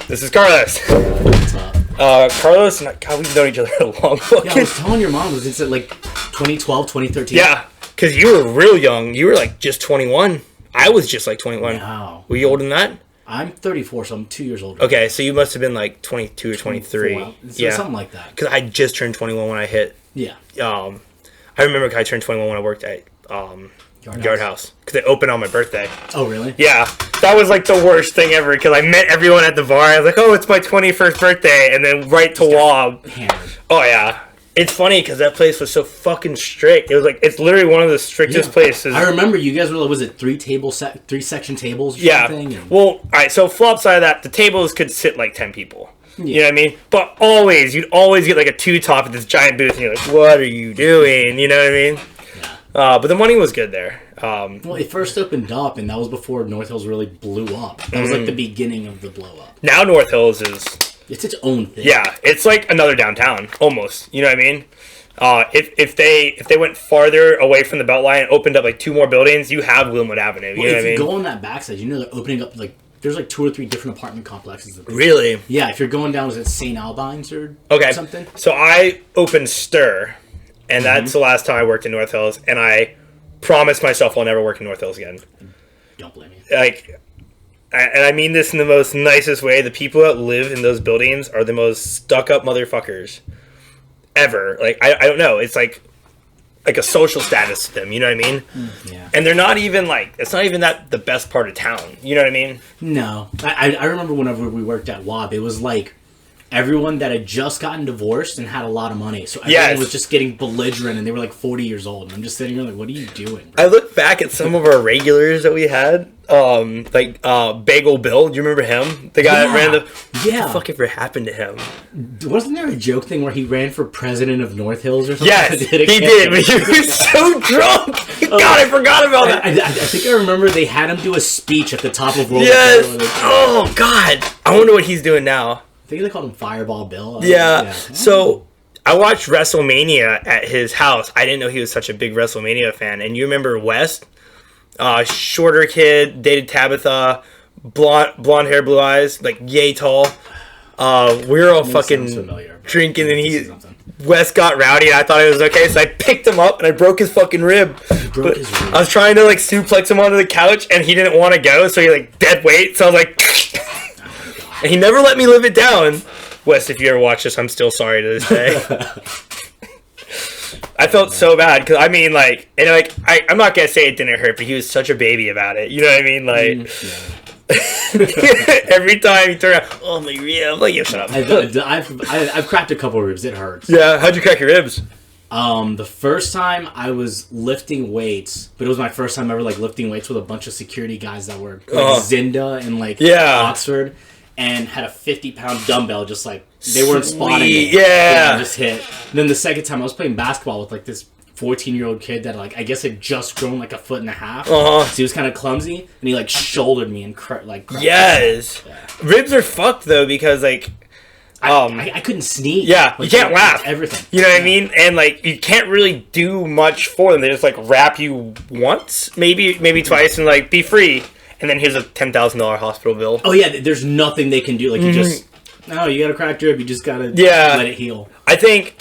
This is Carlos. What's up? Carlos and God, we've known each other a long fucking... Yeah, I was telling your mom, was it like 2012, 2013? Yeah, because you were real young. You were like just 21. I was just like 21. Wow. Were you older than that? I'm 34, so I'm 2 years older. Okay, so you must have been like 22 or 23. Yeah. Something like that. Because I just turned 21 when I hit... Yeah. I remember I turned 21 when I worked at Yard House. Because they opened on my birthday. Oh, really? Yeah. That was like the worst thing ever because I met everyone at the bar. I was like, oh, it's my 21st birthday. And then right to Wob. Hammered. Oh, yeah. It's funny because that place was so fucking strict. It was like, it's literally one of the strictest places. I remember you guys were, was it three section tables or something? And... Well, all right. So flop side of that, the tables could sit like 10 people. Yeah. You know what I mean? But you'd always get like a two-top at this giant booth and you're like, what are you doing? You know what I mean? Yeah. But the money was good there. Well, it first opened up, and that was before North Hills really blew up. That was like the beginning of the blow up. Now North Hills is... It's its own thing. Yeah, it's like another downtown, almost. You know what I mean? If they went farther away from the Beltline and opened up like two more buildings, you have Wilmwood Avenue. You know what I mean? If you go on that backside, you know they're opening up like... There's like 2 or 3 different apartment complexes. Really? Yeah, if you're going down, is it St. Albines or something? So I opened Stir, and that's the last time I worked in North Hills, and I promised myself I'll never work in North Hills again. Don't blame me. And I mean this in the most nicest way. The people that live in those buildings are the most stuck-up motherfuckers ever. Like, I don't know. It's like a social status to them, you know what I mean? Yeah. And they're not even like, it's not even that the best part of town, you know what I mean? No. I remember whenever we worked at WAB, it was like everyone that had just gotten divorced and had a lot of money. So everyone was just getting belligerent and they were like 40 years old. And I'm just sitting here like, what are you doing, bro? I look back at some of our regulars that we had, Bagel Bill, do you remember him? The guy that ran what the fuck ever happened to him? Wasn't there a joke thing where he ran for president of North Hills or something? Yes, he did, but he was so drunk. God, I forgot about that. I think I remember they had him do a speech at the top of World Oh, God. I wonder what he's doing now. I think they called him Fireball Bill. Yeah. So I watched WrestleMania at his house. I didn't know he was such a big WrestleMania fan. And you remember West? Shorter kid, dated Tabitha, blonde hair, blue eyes, like yay tall. We were all fucking drinking, and West got rowdy, and I thought it was okay, so I picked him up and I broke his fucking rib. I was trying to like suplex him onto the couch, and he didn't want to go, so he like dead weight. So I was like, and he never let me live it down. Wes, if you ever watch this, I'm still sorry to this day. I felt so bad because I mean, like, and like, I'm not gonna say it didn't hurt, but he was such a baby about it. You know what I mean? Like, every time he turned around, oh my rib, I'm like, yeah, shut up. I've cracked a couple ribs. It hurts. Yeah, how'd you crack your ribs? The first time I was lifting weights, but it was my first time ever like lifting weights with a bunch of security guys that were like Zinda and like Oxford, and had a 50-pound dumbbell just like. They weren't spotting it. Yeah. Just hit. And then the second time I was playing basketball with like this 14-year-old kid that like I guess had just grown like a foot and a half. So he was kind of clumsy, and he like shouldered me and yes. Yeah. Ribs are fucked though because like I couldn't sneeze. Yeah, like, you can't laugh. Everything. You know what I mean? And like you can't really do much for them. They just like wrap you once, maybe twice, and like be free. And then here's a $10,000 hospital bill. Oh yeah, there's nothing they can do. Like you just. No, you got a cracked rib. You just gotta let it heal. I think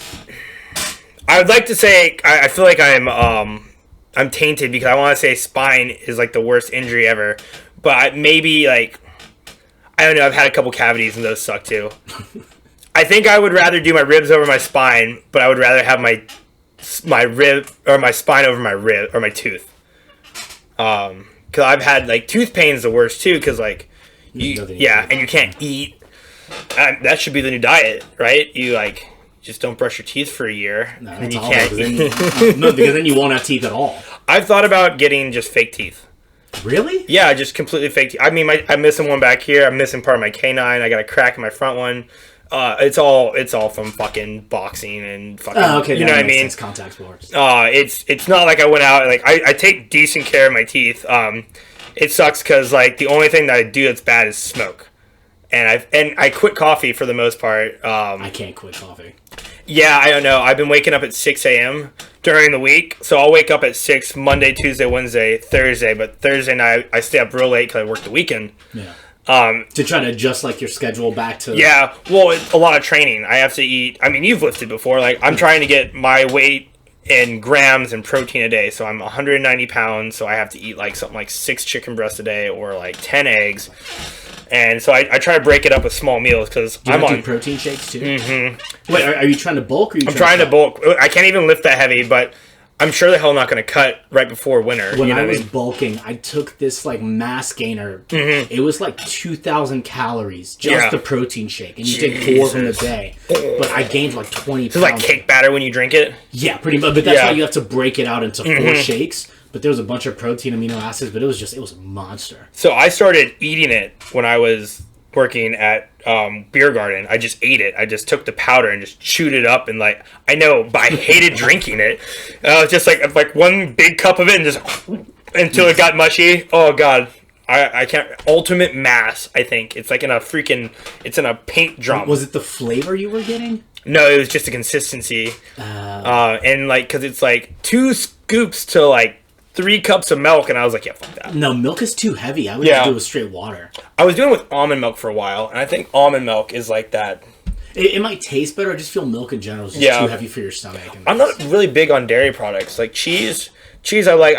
I would like to say I feel like I'm tainted because I want to say spine is like the worst injury ever, but maybe like I don't know. I've had a couple cavities and those suck too. I think I would rather do my ribs over my spine, but I would rather have my rib or my spine over my rib or my tooth. Because I've had like tooth pain is the worst too because like and you can't eat. That should be the new diet, right? You like just don't brush your teeth for a year, and you can't. No, because then you won't have teeth at all. I've thought about getting just fake teeth. Really? Yeah, just completely fake teeth. I mean, I'm missing one back here. I'm missing part of my canine. I got a crack in my front one. It's all from fucking boxing and fucking. Oh, okay. You know what I mean? It's contact sports. It's not like I went out like I take decent care of my teeth. It sucks because like the only thing that I do that's bad is smoke. And I quit coffee for the most part. I can't quit coffee. Yeah, I don't know. I've been waking up at 6 a.m. during the week. So I'll wake up at 6 Monday, Tuesday, Wednesday, Thursday. But Thursday night, I stay up real late because I work the weekend. Yeah. To try to adjust like your schedule back to well, a lot of training. I have to eat. I mean, you've lifted before. Like I'm trying to get my weight in grams and protein a day. So I'm 190 pounds. So I have to eat like something like 6 chicken breasts a day or like 10 eggs. And so I try to break it up with small meals because I'm on protein shakes too. Mm-hmm. Wait, are you trying to bulk? Or I'm trying to bulk. I can't even lift that heavy, but I'm sure the hell not going to cut right before winter. When I was bulking, I took this like mass gainer. Mm-hmm. It was like 2,000 calories, just the protein shake, and you take 4 from the day. But I gained like 20 pounds. It's like cake batter when you drink it? Yeah, pretty much. But that's why you have to break it out into 4 shakes. But there was a bunch of protein, amino acids, but it was a monster. So I started eating it when I was working at Beer Garden. I just ate it. I just took the powder and just chewed it up, and like I know, but I hated drinking it. Just like one big cup of it and just until it got mushy. Oh god, I can't. Ultimate mass. I think it's like it's in a paint drum. Was it the flavor you were getting? No, it was just the consistency. And like because it's like 2 scoops to like 3 cups of milk, and I was like, yeah, fuck that. No, milk is too heavy. I would just do it with straight water. I was doing it with almond milk for a while, and I think almond milk is like that. It might taste better. I just feel milk in general is just too heavy for your stomach. I'm not really big on dairy products. Like cheese I like,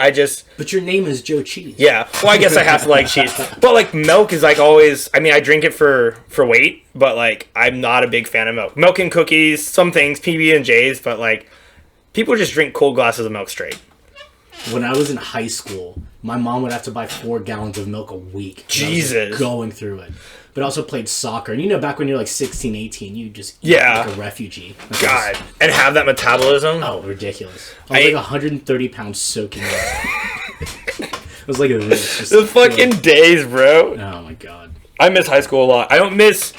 But your name is Joe Cheese. Yeah, well, I guess I have to like cheese. But like milk is like always, I mean, I drink it for weight, but like I'm not a big fan of milk. Milk and cookies, some things, PB&Js, but like people just drink cold glasses of milk straight. When I was in high school, my mom would have to buy 4 gallons of milk a week. Jesus. Going through it. But I also played soccer. And back when you're like 16, 18, you just eat like a refugee. God. And have that metabolism? Oh, ridiculous. I was like 130 pounds soaking wet. It was like this. The fucking days, bro. Oh my god. I miss high school a lot. I don't miss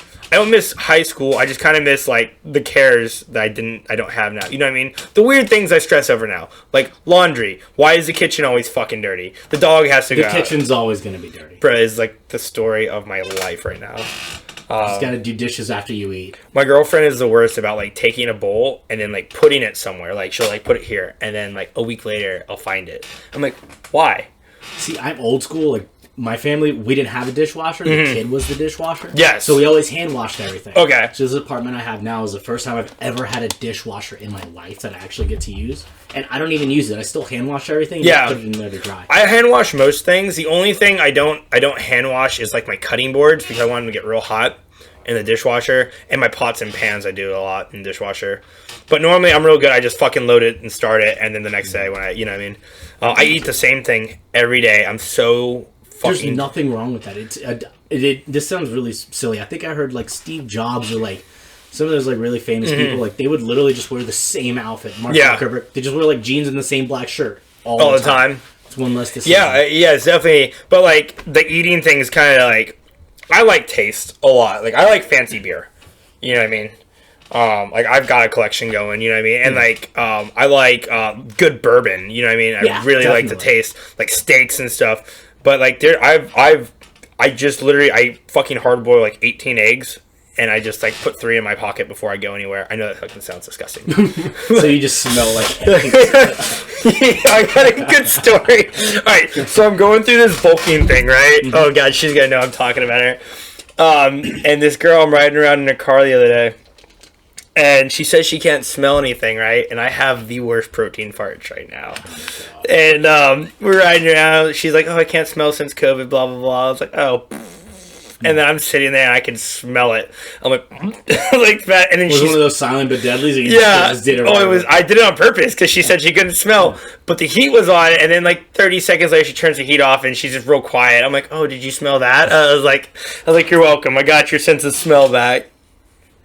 high school. I just kind of miss like the cares that I don't have now. You know what I mean? The weird things I stress over now, like laundry. Why is the kitchen always fucking dirty? The dog has to go. The kitchen's always gonna be dirty. Bro, it's like the story of my life right now. Just gotta do dishes after you eat. My girlfriend is the worst about like taking a bowl and then like putting it somewhere. Like she'll like put it here, and then like a week later I'll find it. I'm like, why? See, I'm old school. Like my family, we didn't have a dishwasher. The kid was the dishwasher. Yes. So we always hand washed everything. Okay. So this apartment I have now is the first time I've ever had a dishwasher in my life that I actually get to use. And I don't even use it. I still hand wash everything. Yeah. Put it in there to dry. I hand wash most things. The only thing I don't hand wash is like my cutting boards because I want them to get real hot in the dishwasher. And my pots and pans I do a lot in the dishwasher. But normally I'm real good. I just fucking load it and start it, and then the next day when you know what I mean. I eat the same thing every day. I'm so There's nothing wrong with that. This sounds really silly. I think I heard like Steve Jobs or like some of those like really famous people, like they would literally just wear the same outfit. Mark Zuckerberg, they just wear like jeans and the same black shirt all the time. It's one less decision. Yeah, it's definitely. But like the eating thing is kind of like I like taste a lot. Like I like fancy beer. You know what I mean? Like I've got a collection going, you know what I mean? And like I like good bourbon, you know what I mean? I really like to taste like steaks and stuff. But like I just literally fucking hard boil like 18 eggs, and I just like put 3 in my pocket before I go anywhere. I know that fucking sounds disgusting. So you just smell like eggs. Yeah, I got a good story. Alright, so I'm going through this bulking thing, right? Oh god, she's gonna know I'm talking about her. And this girl, I'm riding around in a car the other day, and she says she can't smell anything, right? And I have the worst protein farts right now. And we're riding around. She's like, oh, I can't smell since COVID, blah, blah, blah. I was like, oh. And then I'm sitting there and I can smell it. I'm like, like that. And then was it one of those silent but deadlies? Or you just did it I did it on purpose because she said she couldn't smell. But the heat was on, and then like 30 seconds later, she turns the heat off and she's just real quiet. I'm like, oh, did you smell that? I was like, you're welcome. I got your sense of smell back.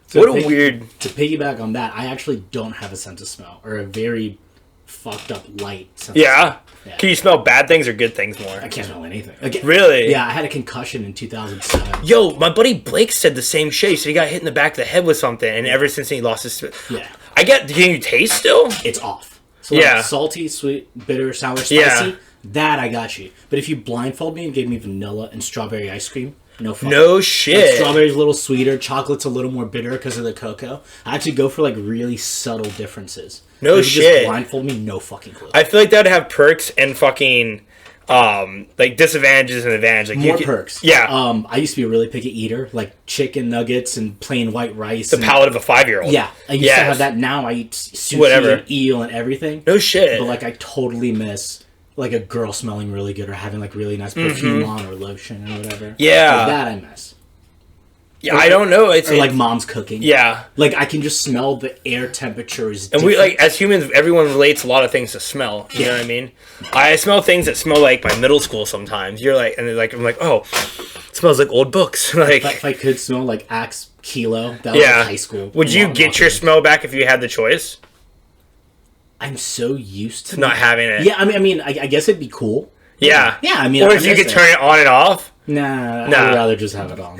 So what a weird... To piggyback on that, I actually don't have a sense of smell, or a very fucked up light sense of smell. Yeah. Can you smell bad things or good things more? I can't smell anything. Really? Yeah, I had a concussion in 2007. Yo, my buddy Blake said the same shit. So he got hit in the back of the head with something, and ever since he lost his... Yeah. Can you taste still? It's off. So like salty, sweet, bitter, sour, spicy, that I got you. But if you blindfold me and gave me vanilla and strawberry ice cream... No shit. Like strawberry's a little sweeter, chocolate's a little more bitter because of the cocoa. I actually go for like really subtle differences. No if shit. You just blindfold me, no fucking clue. I feel like that'd have perks and fucking like disadvantages and advantages. Like more perks. Yeah. I used to be a really picky eater, like chicken nuggets and plain white rice. The palate of a 5-year-old. Yeah, I used to have that. Now I eat sushi and eel and everything. No shit. But like I totally miss like a girl smelling really good or having like really nice perfume on or lotion or whatever. Yeah, like that I miss. Yeah, I don't know. It's like mom's cooking. Yeah, like I can just smell the air temperature is different. And we like as humans, everyone relates a lot of things to smell. You know what I mean? I smell things that smell like my middle school sometimes. You're like, and like I'm like, oh, it smells like old books. Like if I could smell like Axe Kilo, that was like high school. Would you get your smell back if you had the choice? I'm so used to not having it. Yeah, I mean, I guess it'd be cool. Yeah. I mean, or if you could turn it on and off. Nah, I'd rather just have it on.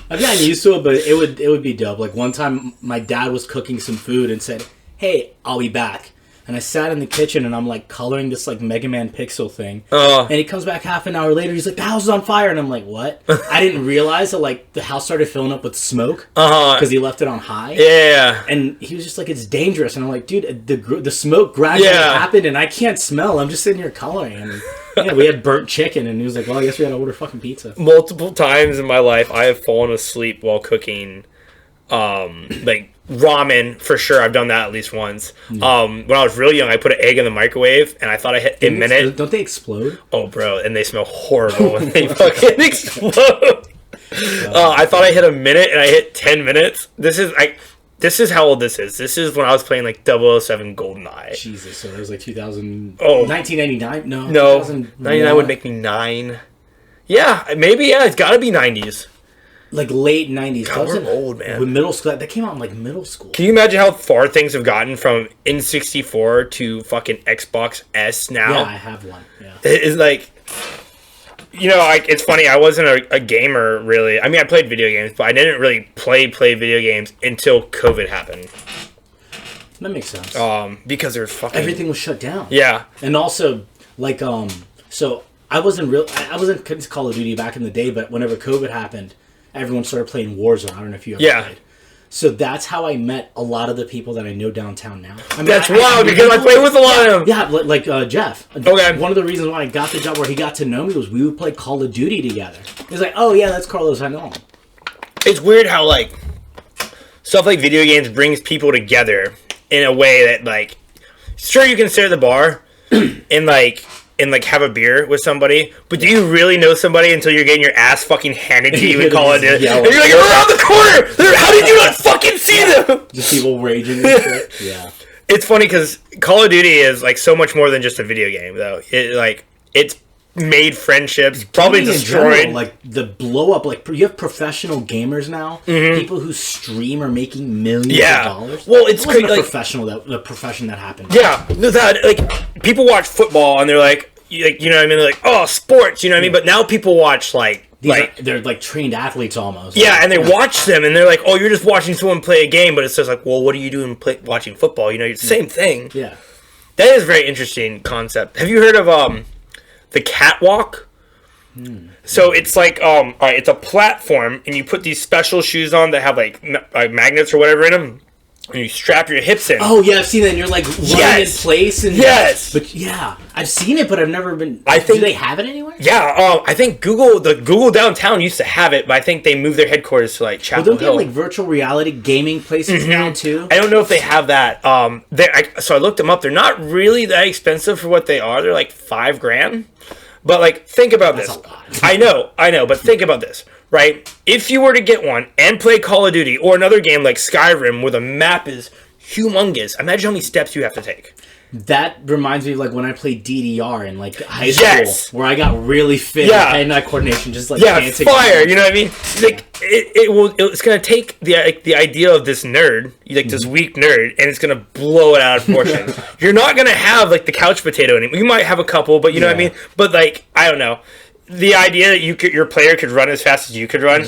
I've gotten used to it, but it would be dope. Like one time, my dad was cooking some food and said, "Hey, I'll be back." And I sat in the kitchen and I'm like coloring this like Mega Man pixel thing. And he comes back half an hour later. He's like, "The house is on fire," and I'm like, "What?" I didn't realize that like the house started filling up with smoke because he left it on high. Yeah. And he was just like, "It's dangerous," and I'm like, "Dude, the smoke gradually happened, and I can't smell. I'm just sitting here coloring." And we had burnt chicken, and he was like, "Well, I guess we had to order fucking pizza." Multiple times in my life, I have fallen asleep while cooking, like ramen for sure. I've done that at least once. When I was really young, I put an egg in the microwave, and I thought I hit a minute. Don't they explode? Oh, bro, and they smell horrible when they fucking explode. I thought I hit a minute, and I hit 10 minutes. This is how old this is. This is when I was playing like 007 GoldenEye. Jesus, so it was like 1999? No, 99 would make me 9. Yeah, maybe, it's gotta be 90s. Like late 90s. God, we're old, man. With middle school, that came out in like middle school. Can you imagine how far things have gotten from N64 to fucking Xbox S now? Yeah, I have one. Yeah. It's like, it's funny. I wasn't a gamer really. I mean, I played video games, but I didn't really play video games until COVID happened. That makes sense. Because there's fucking everything was shut down. Yeah, and also like so I wasn't Call of Duty back in the day, but whenever COVID happened, everyone started playing Warzone. I don't know if you ever played. So that's how I met a lot of the people that I know downtown now. I mean, that's wild because I play with a lot of them. Yeah, like Jeff. Okay. One of the reasons why I got the job where he got to know me was we would play Call of Duty together. He's like, "Oh yeah, that's Carlos. I know him." It's weird how like stuff like video games brings people together in a way that like, sure you can sit at the bar and have a beer with somebody, but do you really know somebody until you're getting your ass fucking handed to you in Call of Duty? And you're like, "You're around the corner! How did you not fucking see them?" Just people raging and shit. Yeah. It's funny because Call of Duty is like so much more than just a video game, though. It's made friendships, probably destroyed. General, like the blow up, like you have professional gamers now, people who stream are making millions of dollars. Well, it's crazy. The profession that happened. Yeah, that like people watch football and they're like, you know what I mean? They're like, "Oh, sports," you know what I mean? But now people watch they're like trained athletes almost. Yeah, and they watch them and they're like, "Oh, you're just watching someone play a game," but it's just like, "Well, what are you doing watching football?" You know, it's the same thing. Yeah, that is a very interesting concept. Have you heard of the catwalk? So it's like alright, it's a platform and you put these special shoes on that have like magnets or whatever in them, and you strap your hips in. Oh yeah, I've seen that. And you're like running in place and but yeah, I've seen it, but I've never been. Do they have it anywhere? Yeah, I think Google downtown used to have it, but I think they moved their headquarters to like Chapel Hill. Don't they have like virtual reality gaming places now too? I don't know if they have that. So I looked them up. They're not really that expensive for what they are. They're like $5,000. But like, think about this. I know, but think about this, right? If you were to get one and play Call of Duty or another game like Skyrim where the map is humongous, imagine how many steps you have to take. That reminds me of like when I played DDR in like high school, where I got really fit with hand-eye coordination, just like dancing. Fire, you know what I mean? Like it's gonna take the idea of this nerd, like this weak nerd, and it's gonna blow it out of proportion. You're not gonna have like the couch potato anymore. You might have a couple, but you know what I mean. But like, I don't know. The idea that your player could run as fast as you could run.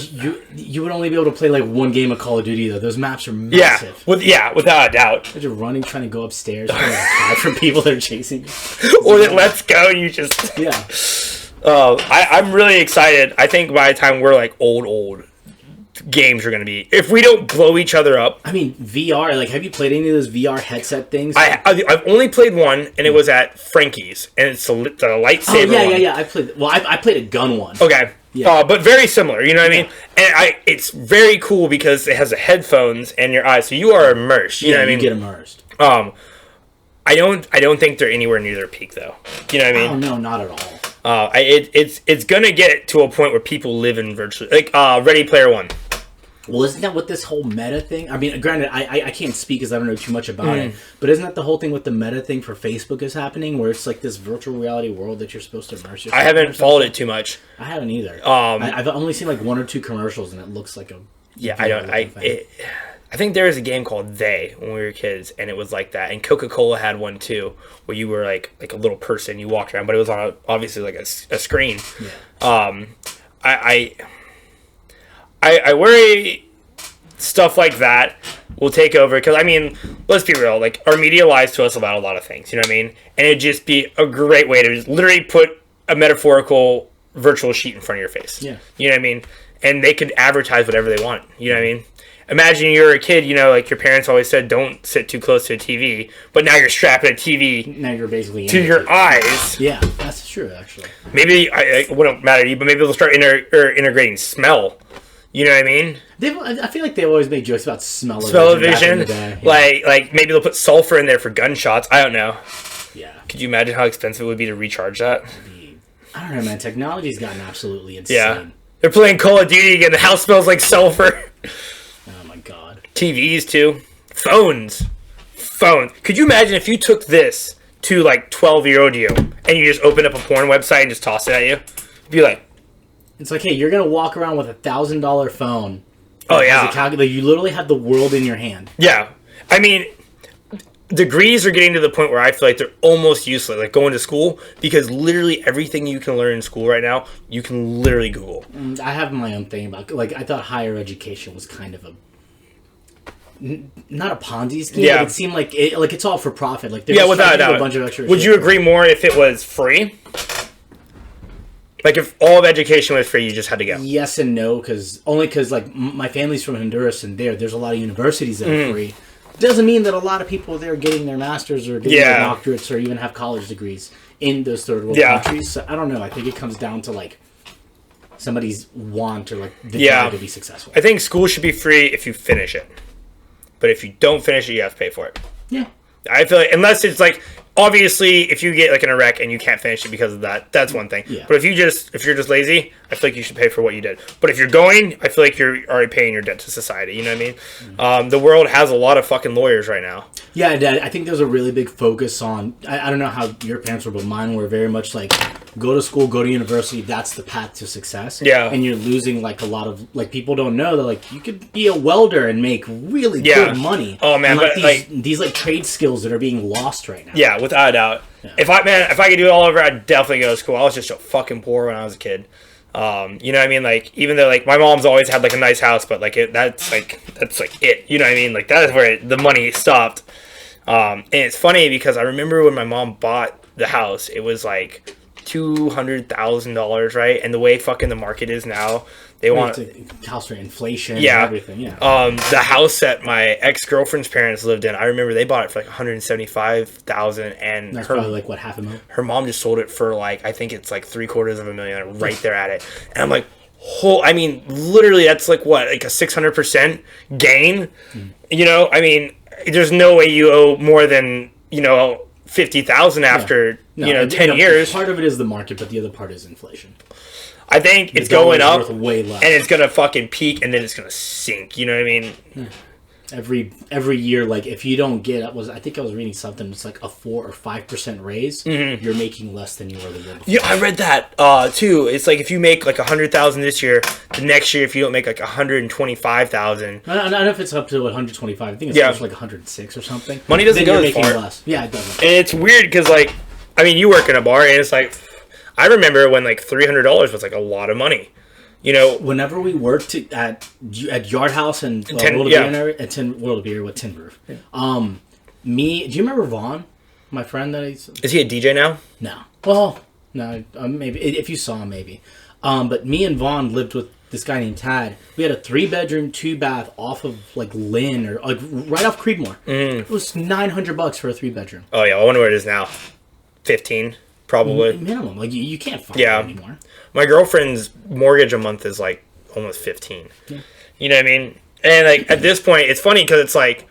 You would only be able to play like one game of Call of Duty though. Those maps are massive. Without a doubt. You're running, trying to go upstairs, trying to hide from people that are chasing you. Or that let's go, and you just I'm really excited. I think by the time we're like old, games are going to be. If we don't blow each other up. I mean, VR, like, have you played any of those VR headset things? I've only played one, and it was at Frankie's, and it's the lightsaber one. Yeah. I played a gun one. Okay. Yeah. But very similar, you know what I mean? And it's very cool because it has the headphones and your eyes, so you are immersed. You know what I mean? You get immersed. I don't think they're anywhere near their peak, though. You know what I mean? Oh, no, not at all. It's gonna get to a point where people live in virtually like Ready Player One. Well, isn't that what this whole meta thing? I mean, granted, I can't speak because I don't know too much about it, but isn't that the whole thing with the meta thing for Facebook is happening, where it's like this virtual reality world that you're supposed to immerse yourself? I haven't followed it too much. I haven't either. I've only seen like 1 or 2 commercials, and it looks like a I think there was a game called They when we were kids, and it was like that. And Coca-Cola had one too, where you were like a little person, you walked around, but it was on obviously like a screen. Yeah. I worry stuff like that will take over because I mean, let's be real. Like our media lies to us about a lot of things. You know what I mean? And it'd just be a great way to just literally put a metaphorical virtual sheet in front of your face. Yeah. You know what I mean? And they could advertise whatever they want. You know what I mean? Imagine you're a kid, you know, like your parents always said, don't sit too close to a TV, but now you're strapping a TV now you're basically to your eyes. Yeah, that's true, actually. Maybe, it wouldn't matter to you, but maybe they'll start integrating smell. You know what I mean? I feel like they've always made jokes about smell-o-vision. Yeah. Like maybe they'll put sulfur in there for gunshots. I don't know. Yeah. Could you imagine how expensive it would be to recharge that? I don't know, man. Technology's gotten absolutely insane. Yeah. They're playing Call of Duty and the house smells like sulfur. TVs too. Phones. Could you imagine if you took this to like 12-year-old you and you just opened up a porn website and just tossed it at you? You'd be like, it's like, hey, you're gonna walk around with $1,000 phone. Oh yeah. You literally have the world in your hand. Yeah. I mean, degrees are getting to the point where I feel like they're almost useless, like going to school, because literally everything you can learn in school right now, you can literally Google. I have my own thing about, like, I thought higher education was kind of not a Ponzi scheme. Yeah. But it seemed like it's all for profit. Like without a doubt. A bunch of extra Would you agree more if it was free? Like if all of education was free, you just had to go. Yes and no, because like my family's from Honduras, and there's a lot of universities that are free. Doesn't mean that a lot of people there are getting their masters or getting their doctorates or even have college degrees in those third world countries. So I don't know. I think it comes down to like somebody's want or like the desire to be successful. I think school should be free if you finish it. But if you don't finish it, you have to pay for it. Yeah. I feel like, unless it's like, obviously, if you get like in a wreck and you can't finish it because of that, that's one thing. Yeah. But if you're just lazy, I feel like you should pay for what you did. But if you're going, I feel like you're already paying your debt to society. You know what I mean? Mm-hmm. The world has a lot of fucking lawyers right now. Yeah, Dad, I think there's a really big focus on, I don't know how your parents were, but mine were very much like, go to school, go to university, that's the path to success. Yeah. And you're losing like a lot of, like, people don't know that like you could be a welder and make really good money. Oh man, and, like, these like trade skills that are being lost right now. Yeah, without a doubt. Yeah. If I could do it all over, I'd definitely go to school. I was just so fucking poor when I was a kid. You know what I mean? Like, even though like my mom's always had like a nice house, but like that's it. You know what I mean? Like that is where the money stopped. And it's funny because I remember when my mom bought the house, it was like $200,000, right? And the way fucking the market is now, they want to house for inflation and everything. Yeah. The house that my ex-girlfriend's parents lived in, I remember they bought it for like $175,000, and that's probably like what, $500,000. Her mom just sold it for like, I think it's like $750,000 right there at it. And I'm like, I mean, literally that's like what, like a 600% gain. You know, I mean, there's no way you owe more than, you know, $50,000 after 10 years. Part of it is the market, but the other part is inflation. I think it's going up, way less. And it's gonna fucking peak, and then it's gonna sink. You know what I mean? Every year, like if you don't get, I think I was reading something. It's like a 4 or 5% raise. Mm-hmm. You're making less than you were the year before. Yeah, I read that too. It's like if you make like $100,000 this year, the next year if you don't make like $125,000. I don't know if it's up to 125. I think it's like 106 or something. Money doesn't go as far. Less. Yeah, it doesn't. And it's weird because like, I mean, you work in a bar, and it's like, I remember when like $300 was like a lot of money. You know, whenever we worked at Yard House and World of Beer with Tin Roof. Yeah. Do you remember Vaughn, my friend that is he a DJ now? No. Well, no, maybe if you saw him, maybe. But me and Vaughn lived with this guy named Tad. We had a 3-bedroom, 2-bath off of like Lynn or like right off Creedmoor. It was $900 for a 3-bedroom. Oh yeah, I wonder what it is now. 15 probably minimum. Like you can't find it anymore. My girlfriend's mortgage a month is like almost 15. Yeah. You know what I mean? And like at this point, it's funny because it's like,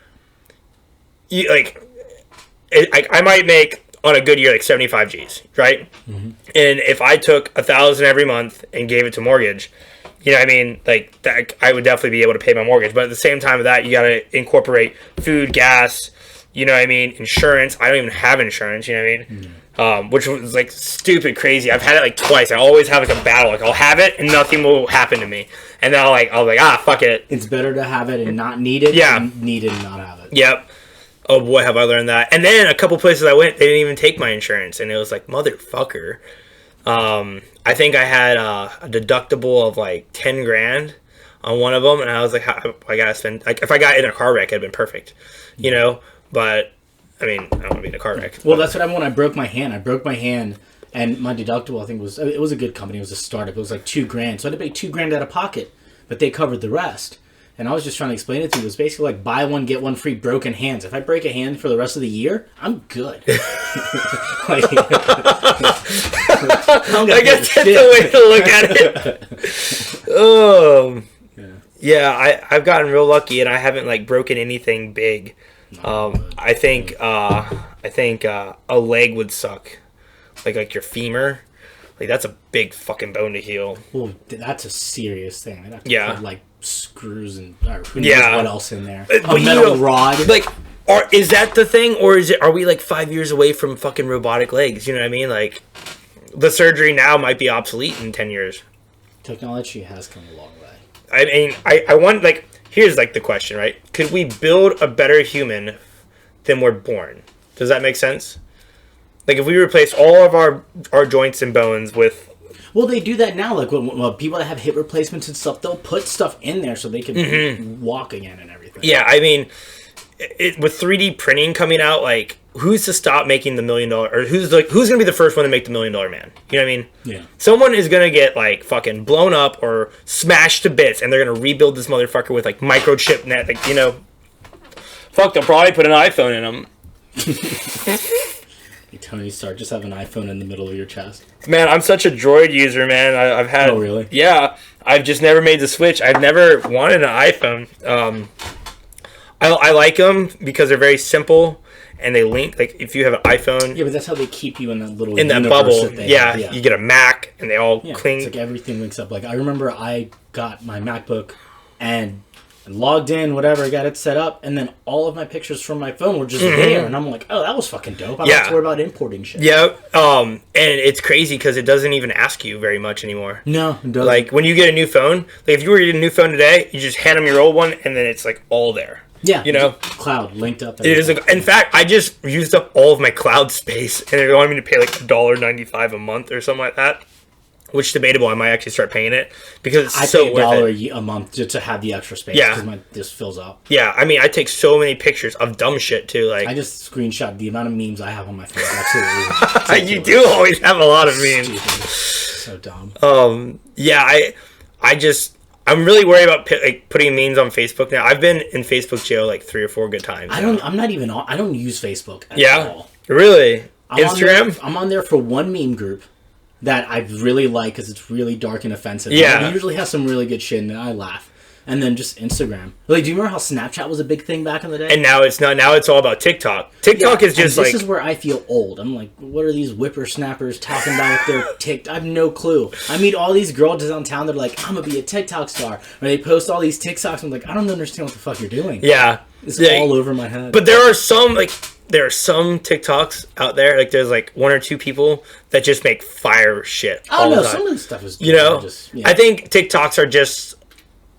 I might make on a good year like 75 G's, right? And if I took $1,000 every month and gave it to mortgage. You know what I mean? Like, that, I would definitely be able to pay my mortgage. But at the same time of that, you got to incorporate food, gas, you know what I mean? Insurance. I don't even have insurance, you know what I mean? Which was, like, stupid crazy. I've had it, like, twice. I always have, like, a battle. Like, I'll have it and nothing will happen to me. And then I'll be like, fuck it. It's better to have it and not need it than need it and not have it. Yep. Oh, boy, have I learned that. And then a couple places I went, they didn't even take my insurance. And it was like, motherfucker. I think I had a deductible of like 10 grand on one of them, and I was like, I gotta spend, like, if I got in a car wreck, it'd been perfect, you know. But I mean, I don't want to be in a car wreck. Well, that's what I when I broke my hand. I broke my hand, and my deductible, I think it was a good company. It was a startup. It was like $2 grand, so I had to pay $2 grand out of pocket, but they covered the rest. And I was just trying to explain it to you. It was basically like buy one, get one free broken hands. If I break a hand for the rest of the year, I'm good. I guess that's the way to look at it. Yeah, I've gotten real lucky, and I haven't like broken anything big. I think a leg would suck, like your femur. Like that's a big fucking bone to heal. Well, that's a serious thing. I'd have to put, like screws and who knows what else in there. A metal rod. Like, is that the thing, or are we like 5 years away from fucking robotic legs? You know what I mean? Like, the surgery now might be obsolete in 10 years. Technology has come a long way. I mean, I want, like, here's like the question, right? Could we build a better human than we're born? Does that make sense? Like, if we replace all of our joints and bones with... Well, they do that now. Like, when people that have hip replacements and stuff, they'll put stuff in there so they can walk again and everything. Yeah, I mean, with 3D printing coming out, like, who's to stop making the $1 million... Or who's going to be the first one to make the $1 million man? You know what I mean? Yeah. Someone is going to get, like, fucking blown up or smashed to bits, and they're going to rebuild this motherfucker with, like, microchip net. Like, you know... Fuck, they'll probably put an iPhone in them. Tony Stark, just have an iPhone in the middle of your chest. Man, I'm such a Droid user, man. I've had... Oh, really? Yeah. I've just never made the switch. I've never wanted an iPhone. I like them because they're very simple and they link. Like, if you have an iPhone... Yeah, but that's how they keep you in that little in that bubble. Yeah, you get a Mac and they all cling. It's like everything links up. Like, I remember I got my MacBook and... logged in, whatever, got it set up, and then all of my pictures from my phone were just there, and I'm like, oh, that was fucking dope. I don't have to worry about importing shit. Yeah, and it's crazy because it doesn't even ask you very much anymore. No, it doesn't. Like, when you get a new phone, like, if you were to get a new phone today, you just hand them your old one, and then it's, like, all there. Yeah. You know? Cloud linked up. It is. In fact, I just used up all of my cloud space, and they wanted me to pay, like, $1.95 a month or something like that. Which debatable, I might actually start paying it because it's so worth it. I pay $1 a month just to have the extra space. Yeah, because mine just fills up. Yeah, I mean, I take so many pictures of dumb shit too. Like, I just screenshot the amount of memes I have on my phone. Absolutely, you do always have a lot of memes. So dumb. Yeah, I'm really worried about putting memes on Facebook now. I've been in Facebook jail like 3 or 4 good times. I don't use Facebook at all. Really? Instagram? I'm on there for one meme group that I really like because it's really dark and offensive. Yeah. It usually has some really good shit and I laugh. And then just Instagram. Like, do you remember how Snapchat was a big thing back in the day? And now it's not. Now it's all about TikTok. TikTok is just this is where I feel old. I'm like, what are these whippersnappers talking about with their TikTok? I have no clue. I meet all these girls downtown that are like, I'm going to be a TikTok star. Or they post all these TikToks. I'm like, I don't understand what the fuck you're doing. Yeah. It's all over my head. But there are some TikToks out there, like there's like 1 or 2 people that just make fire shit. Oh no, some of this stuff is, you know, I think TikToks are just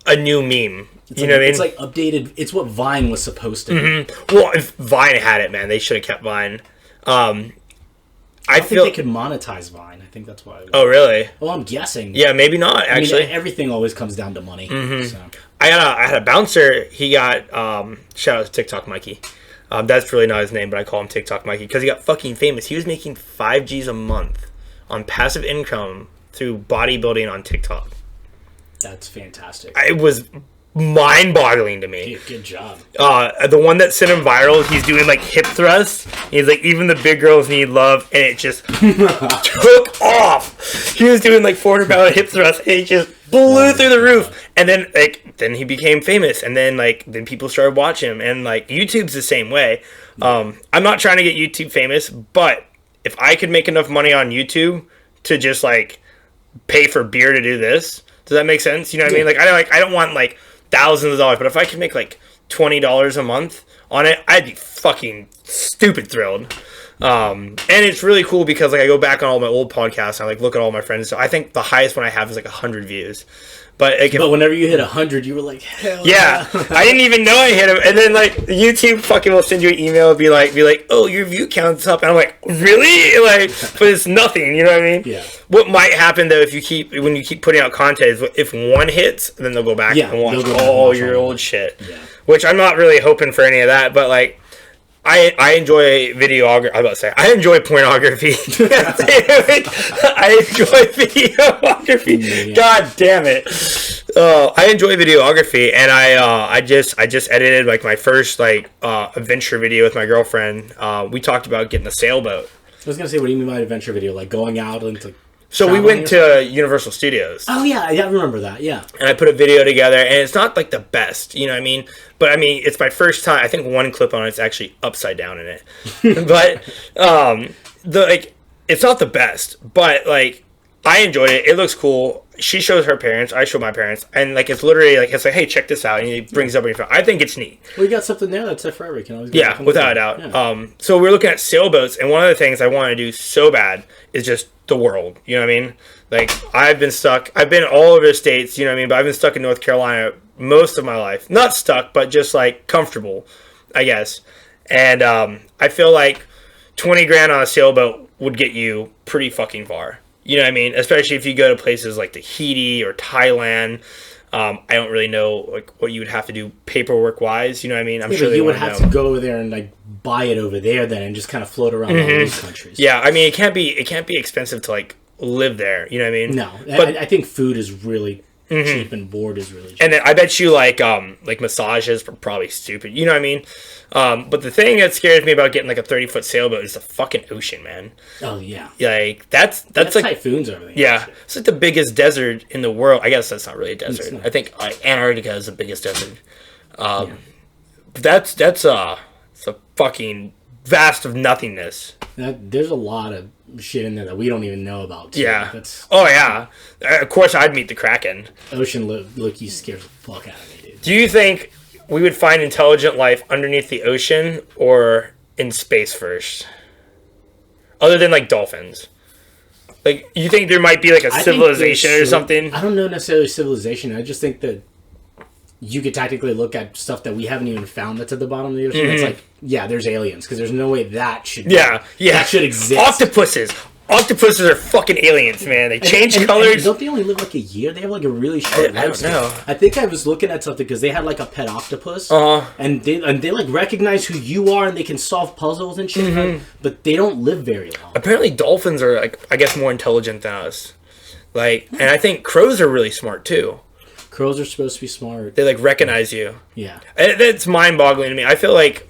a new meme. It's what I mean? It's like updated. It's what Vine was supposed to be. Well, if Vine had it, man, they should have kept Vine. I think they could monetize Vine. I think that's why. Oh, really? Well, I'm guessing. Yeah, maybe not. Actually, everything always comes down to money. So. I had a bouncer. He got shout out to TikTok Mikey. That's really not his name, but I call him TikTok Mikey because he got fucking famous. He was making 5 G's a month on passive income through bodybuilding on TikTok. That's fantastic. It was mind-boggling to me. Good job. The one that sent him viral, he's doing like hip thrusts. He's like, even the big girls need love, and it just took off. He was doing like 400-pound hip thrusts, and it just blew through the roof. And then he became famous, and then people started watching him, and like YouTube's the same way. I'm not trying to get YouTube famous, but if I could make enough money on YouTube to just like pay for beer to do this, does that make sense? You know what I mean? Like I don't want like thousands of dollars, but if I could make like $20 a month on it, I'd be fucking stupid thrilled. And it's really cool because like I go back on all my old podcasts and I like look at all my friends. So I think the highest one I have is like 100 views. But whenever you hit 100, you were like, hell yeah. I didn't even know I hit him. And then like YouTube fucking will send you an email and be like, oh, your view count's up. And I'm like, really? Like, but it's nothing. You know what I mean? Yeah. What might happen though when you keep putting out content is if one hits, then they'll go back and watch all your old shit. Yeah. Which I'm not really hoping for any of that. But like, I enjoy videography. I was about to say I enjoy pornography. I enjoy videography. Yeah. God damn it! I enjoy videography, and I just edited like my first like adventure video with my girlfriend. We talked about getting a sailboat. I was gonna say, what do you mean by adventure video? Like going out and like. So we went to Universal Studios. Oh yeah, I remember that. Yeah. And I put a video together, and it's not like the best, you know what I mean? But I mean, it's my first time. I think one clip on it's actually upside down in it. But it's not the best, but like I enjoyed it. It looks cool. She shows her parents, I show my parents, and like it's literally like hey, check this out, and he brings it up on your phone. I think it's neat. Well, you got something there that's forever. You can always without a doubt. Yeah. So we're looking at sailboats, and one of the things I want to do so bad is just the world. You know what I mean? Like I've been all over the states. You know what I mean? But I've been stuck in North Carolina most of my life. Not stuck, but just like comfortable, I guess. And I feel like 20 grand on a sailboat would get you pretty fucking far. You know what I mean? Especially if you go to places like Tahiti or Thailand. I don't really know like what you would have to do paperwork wise. You know what I mean? I'm sure you would have to go over there and like buy it over there then and just kind of float around all these countries. Yeah, I mean it can't be expensive to like live there. You know what I mean? No, but I think food is really cheap and board is really cheap. And then I bet you like massages are probably stupid. You know what I mean? But the thing that scares me about getting like a 30-foot sailboat is the fucking ocean, man. Oh yeah. Like that's like typhoons over there. Yeah, it's like the biggest desert in the world. I guess that's not really a desert. I think Antarctica is the biggest desert. That's it's a fucking vast of nothingness. There's a lot of shit in there that we don't even know about. Too. Yeah. Oh yeah. Of course, I'd meet the Kraken. Ocean Loki scares the fuck out of me, dude. Do you think we would find intelligent life underneath the ocean or in space first? Other than like dolphins. Like, you think there might be like a civilization or something? I don't know necessarily civilization. I just think that you could tactically look at stuff that we haven't even found that's at the bottom of the ocean. It's like, yeah, there's aliens because there's no way that should that should exist. Octopuses are fucking aliens, man. They change colors. And don't they only live like a year? They have like a really short lifespan. I don't know. I think I was looking at something because they had like a pet octopus, and they like recognize who you are and they can solve puzzles and shit. Right? But they don't live very long. Apparently, dolphins are like I guess more intelligent than us. Like, and I think crows are really smart too. Crows are supposed to be smart. They like recognize you. Yeah, and it's mind-boggling to me. I feel like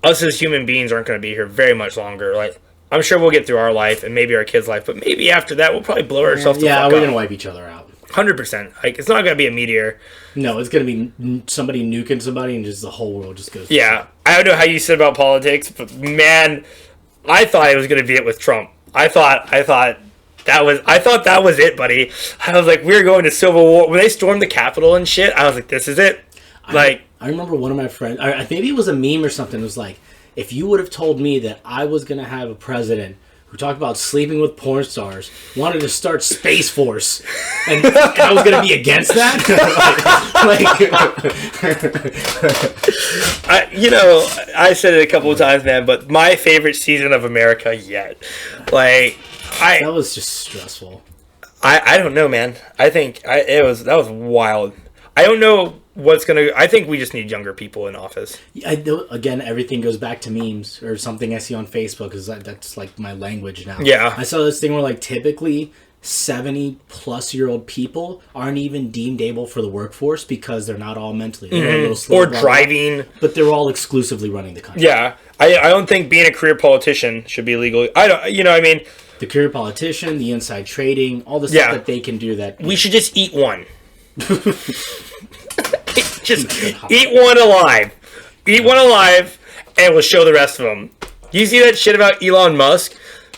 us as human beings aren't going to be here very much longer. Like, I'm sure we'll get through our life and maybe our kids' life, but maybe after that we'll probably blow ourselves the fuck up. Yeah, we're gonna wipe each other out. 100%. Like, it's not gonna be a meteor. No, it's gonna be somebody nuking somebody and just the whole world just goes. Yeah, I don't know how you said about politics, but man, I thought it was gonna be it with Trump. I thought that was it, buddy. I was like, we're going to civil war when they stormed the Capitol and shit. I was like, this is it. I remember one of my friends. Maybe it was a meme or something. It was like, if you would have told me that I was going to have a president who talked about sleeping with porn stars, wanted to start Space Force, and I was going to be against that? I said it a couple of times, man, but my favorite season of America yet. That was just stressful. I don't know, man. I think that was wild. I don't know what's gonna. I think we just need younger people in office. Again, everything goes back to memes or something I see on Facebook because that's like my language now. Yeah, I saw this thing where like typically 70-plus-year-old people aren't even deemed able for the workforce because they're not all mentally or driving, but they're all exclusively running the country. Yeah, I don't think being a career politician should be legal. I don't, I mean, the career politician, the inside trading, all the stuff that they can do. That we should just eat one. Just eat one alive. Eat one alive, and we'll show the rest of them. You see that shit about Elon Musk?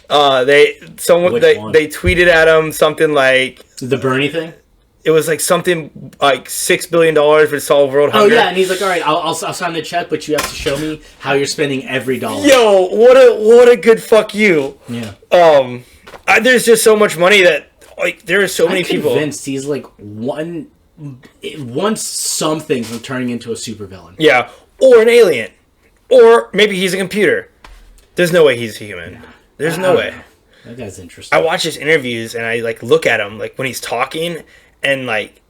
They tweeted at him something like the Bernie thing. It was like something like $6 billion would solve world hunger. Oh yeah, and he's like, all right, I'll sign the check, but you have to show me how you're spending every dollar. Yo, what a good fuck you. Yeah. There's just so much money that like there are so many people. I'm convinced he's like one something from turning into a supervillain. Yeah, or an alien, or maybe he's a computer. There's no way he's a human. Yeah. There's no way. That guy's interesting. I watch his interviews and I like look at him like when he's talking and like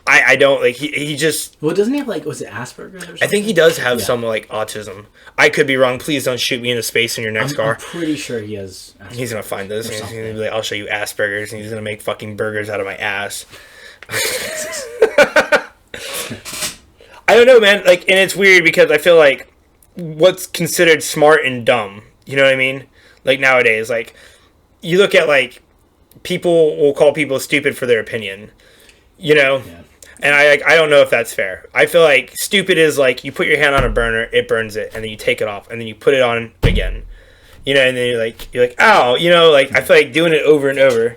I don't like he just. Well, doesn't he have like was it Asperger's or something? I think he does have some like autism. I could be wrong. Please don't shoot me into space in your next car. I'm pretty sure he has. Asperger's. He's gonna find this. And he's gonna be like, I'll show you Asperger's, and he's gonna make fucking burgers out of my ass. I don't know, man. Like, and it's weird because I feel like what's considered smart and dumb. You know what I mean? Like nowadays, like you look at like people will call people stupid for their opinion. You know, and I don't know if that's fair. I feel like stupid is like you put your hand on a burner, it burns it, and then you take it off, and then you put it on again. You know, and then you're like, ow. You know, like I feel like doing it over and over.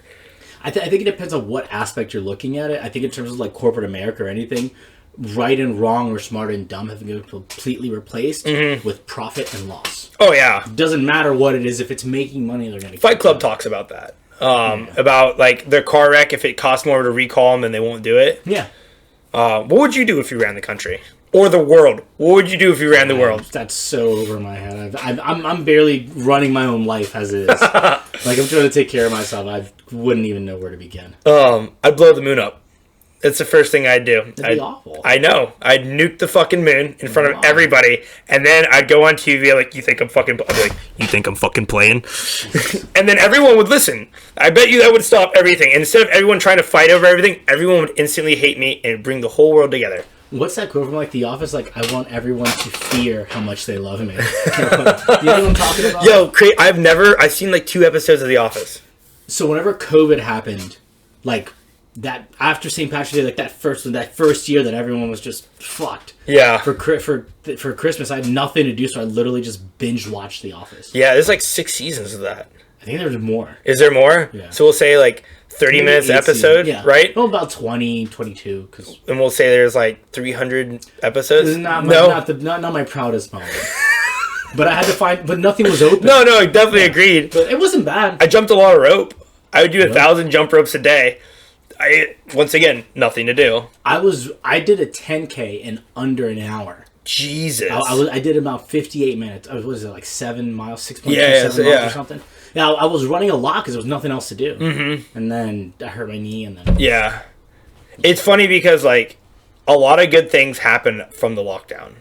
I think it depends on what aspect you're looking at it. I think in terms of like corporate America or anything, right and wrong or smart and dumb have been completely replaced with profit and loss. Oh yeah, it doesn't matter what it is. If it's making money, they're going to. Fight Club talks about that. About like their car wreck. If it costs more to recall them, then they won't do it. Yeah. What would you do if you ran the country or the world? What would you do if you ran the world? That's so over my head. I'm barely running my own life as it is. Like I'm trying to take care of myself. I wouldn't even know where to begin. I'd blow the moon up. It's the first thing I'd do. That'd be awful. I know. I'd nuke the fucking moon in front of everybody, and then I'd go on TV like, "You think I'm fucking?" I'd be like, "You think I'm fucking playing?" And then everyone would listen. I bet you that would stop everything. And instead of everyone trying to fight over everything, everyone would instantly hate me and bring the whole world together. What's that quote from like The Office? Like, I want everyone to fear how much they love me. Do you know what I'm talking about? Yo, I've seen like 2 episodes of The Office. So whenever COVID happened, like that after St. Patrick's Day, like that first year that everyone was just fucked. Yeah. For Christmas, I had nothing to do, so I literally just binge watched The Office. Yeah, there's like 6 seasons of that. I think there's more. Is there more? Yeah. So we'll say like 30 minutes episode, right? Well, about 20, 22. And we'll say there's like 300 episodes? This is not my proudest moment. But I had to find, but nothing was open. No, I definitely agreed. But it wasn't bad. I jumped a lot of rope. I would do 1,000 jump ropes a day. Once again, nothing to do. I did a 10K in under an hour. Jesus. I did about 58 minutes. What was it, like 7 miles, 6.27 miles or something? Yeah, I was running a lot because there was nothing else to do. Mm-hmm. And then I hurt my knee and then... Yeah. It's funny because, like, a lot of good things happen from the lockdown.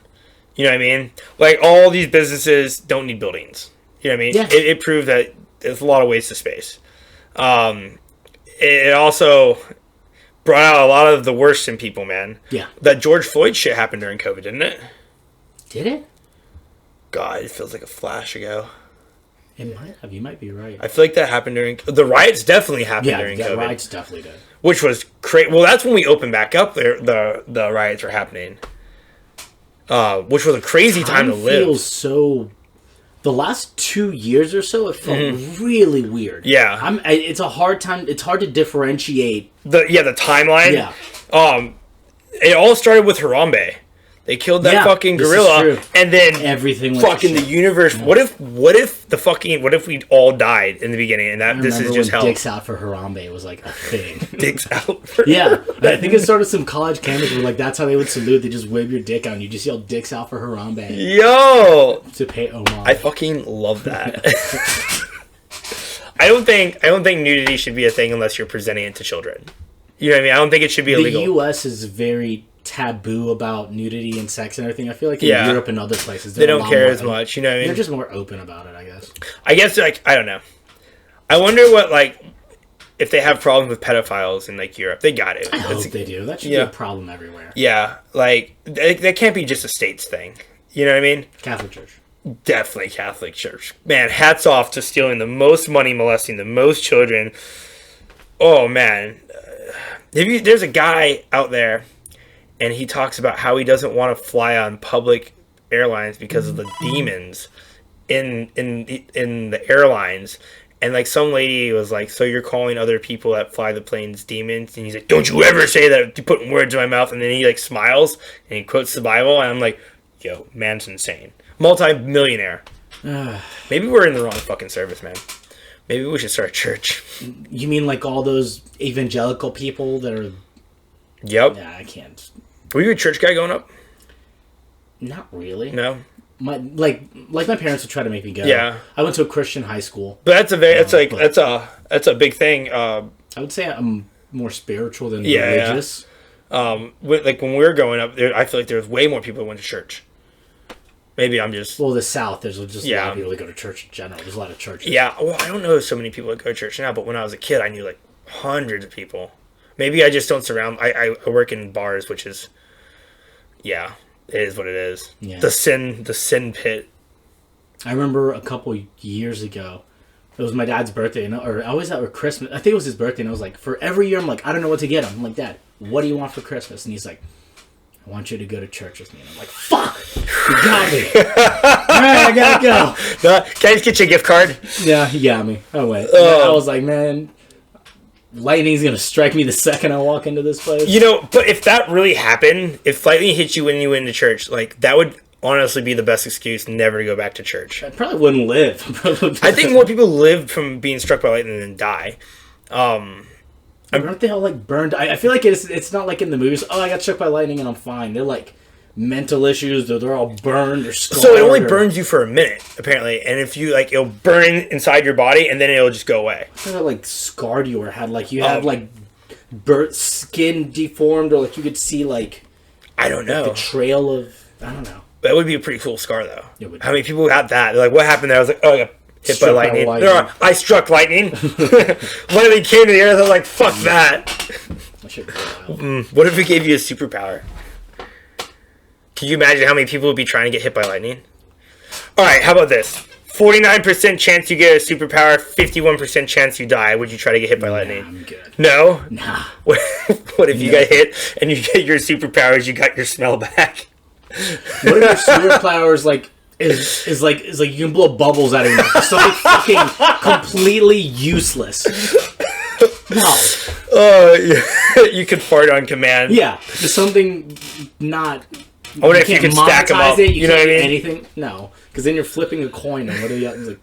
You know what I mean? Like, all these businesses don't need buildings. You know what I mean? Yeah. It proved that there's a lot of waste of space. It also brought out a lot of the worst in people, man. Yeah. That George Floyd shit happened during COVID, didn't it? Did it? God, it feels like a flash ago. It might have. You might be right. I feel like that happened during... The riots definitely happened during COVID. Yeah, the riots definitely did. Which was crazy. Well, that's when we opened back up. The riots were happening. Which was a crazy time to live. Feels so... The last 2 years or so, it felt really weird. Yeah. It's a hard time... It's hard to differentiate... The timeline. Yeah. It all started with Harambe. They killed that fucking gorilla, and then everything fucking the universe. Yeah. What if we all died in the beginning, and this is just hell? Dicks out for Harambe was like a thing. Dicks out. Yeah, I think it started some college campus where like that's how they would salute. They just wave your dick out, and you just yell "dicks out for Harambe." Yo, to pay homage. I fucking love that. I don't think nudity should be a thing unless you're presenting it to children. You know what I mean? I don't think it should be illegal. The U.S. is very taboo about nudity and sex and everything. I feel like in Europe and other places they don't care as much. You know what I mean? They're just more open about it, I guess. I guess like I don't know. I wonder what like if they have problems with pedophiles in like Europe, they got it. I hope they do. That should be a problem everywhere. Yeah, like that can't be just a states thing. You know what I mean? Catholic Church. Definitely Catholic Church. Man, hats off to stealing the most money, molesting the most children. Oh man, there's a guy out there, and he talks about how he doesn't want to fly on public airlines because of the demons in the airlines. And like some lady was like, so you're calling other people that fly the planes demons? And he's like, don't you ever say that, you're putting words in my mouth. And then he like smiles and he quotes the Bible, and I'm like, yo, man's insane. Multi-millionaire. Maybe we're in the wrong fucking service, man. Maybe we should start a church. You mean like all those evangelical people that are... Yep. Yeah, I can't. Were you a church guy growing up? Not really. No? My my parents would try to make me go. Yeah. I went to a Christian high school. But that's a big thing. I would say I'm more spiritual than religious. Yeah. Like when we were growing up, I feel like there was way more people that went to church. Maybe I'm just... Well, the South, there's just a lot of people that go to church in general. There's a lot of churches. Yeah, well, I don't know so many people that go to church now, but when I was a kid, I knew, like, hundreds of people. Maybe I just don't surround... I work in bars, which is... Yeah, it is what it is. Yeah. The sin pit. I remember a couple years ago, it was my dad's birthday, or I was at Christmas. I think it was his birthday, and I was like, for every year, I'm like, I don't know what to get him. I'm like, Dad, what do you want for Christmas? And he's like, I want you to go to church with me. And I'm like, fuck! You got me! Alright, I gotta go! Can I just get you a gift card? Yeah, he got me. I went. I was like, man, lightning's gonna strike me the second I walk into this place. You know, but if that really happened, if lightning hit you when you went into church, like, that would honestly be the best excuse never to go back to church. I probably wouldn't live. I think more people live from being struck by lightning than die. Aren't they all like burned? I feel like it's not like in the movies. Oh, I got struck by lightning and I'm fine. They're like mental issues. They're all burned or scarred. So it only burns you for a minute, apparently. And if you like, it'll burn inside your body and then it'll just go away. I thought it like scarred you or had like you had like skin deformed or like you could see like I don't know the trail of I don't know. That would be a pretty cool scar though. It would. How many people got that? They're like, what happened there? I was like, oh, I got hit by lightning. No, I struck lightning. Lightning came to the earth. I'm like, fuck that. What if we gave you a superpower? Can you imagine how many people would be trying to get hit by lightning? Alright, how about this? 49% chance you get a superpower, 51% chance you die. Would you try to get hit by lightning? I'm good. No? Nah. What if you got hit and you get your superpowers, you got your smell back? What if your superpowers like is like you can blow bubbles out of your mouth? Something fucking completely useless. No. Oh, you could fart on command. Yeah, just something not. I wonder if you can stack them up. You know what I mean? Anything? No, because then you're flipping a coin. And what are you like?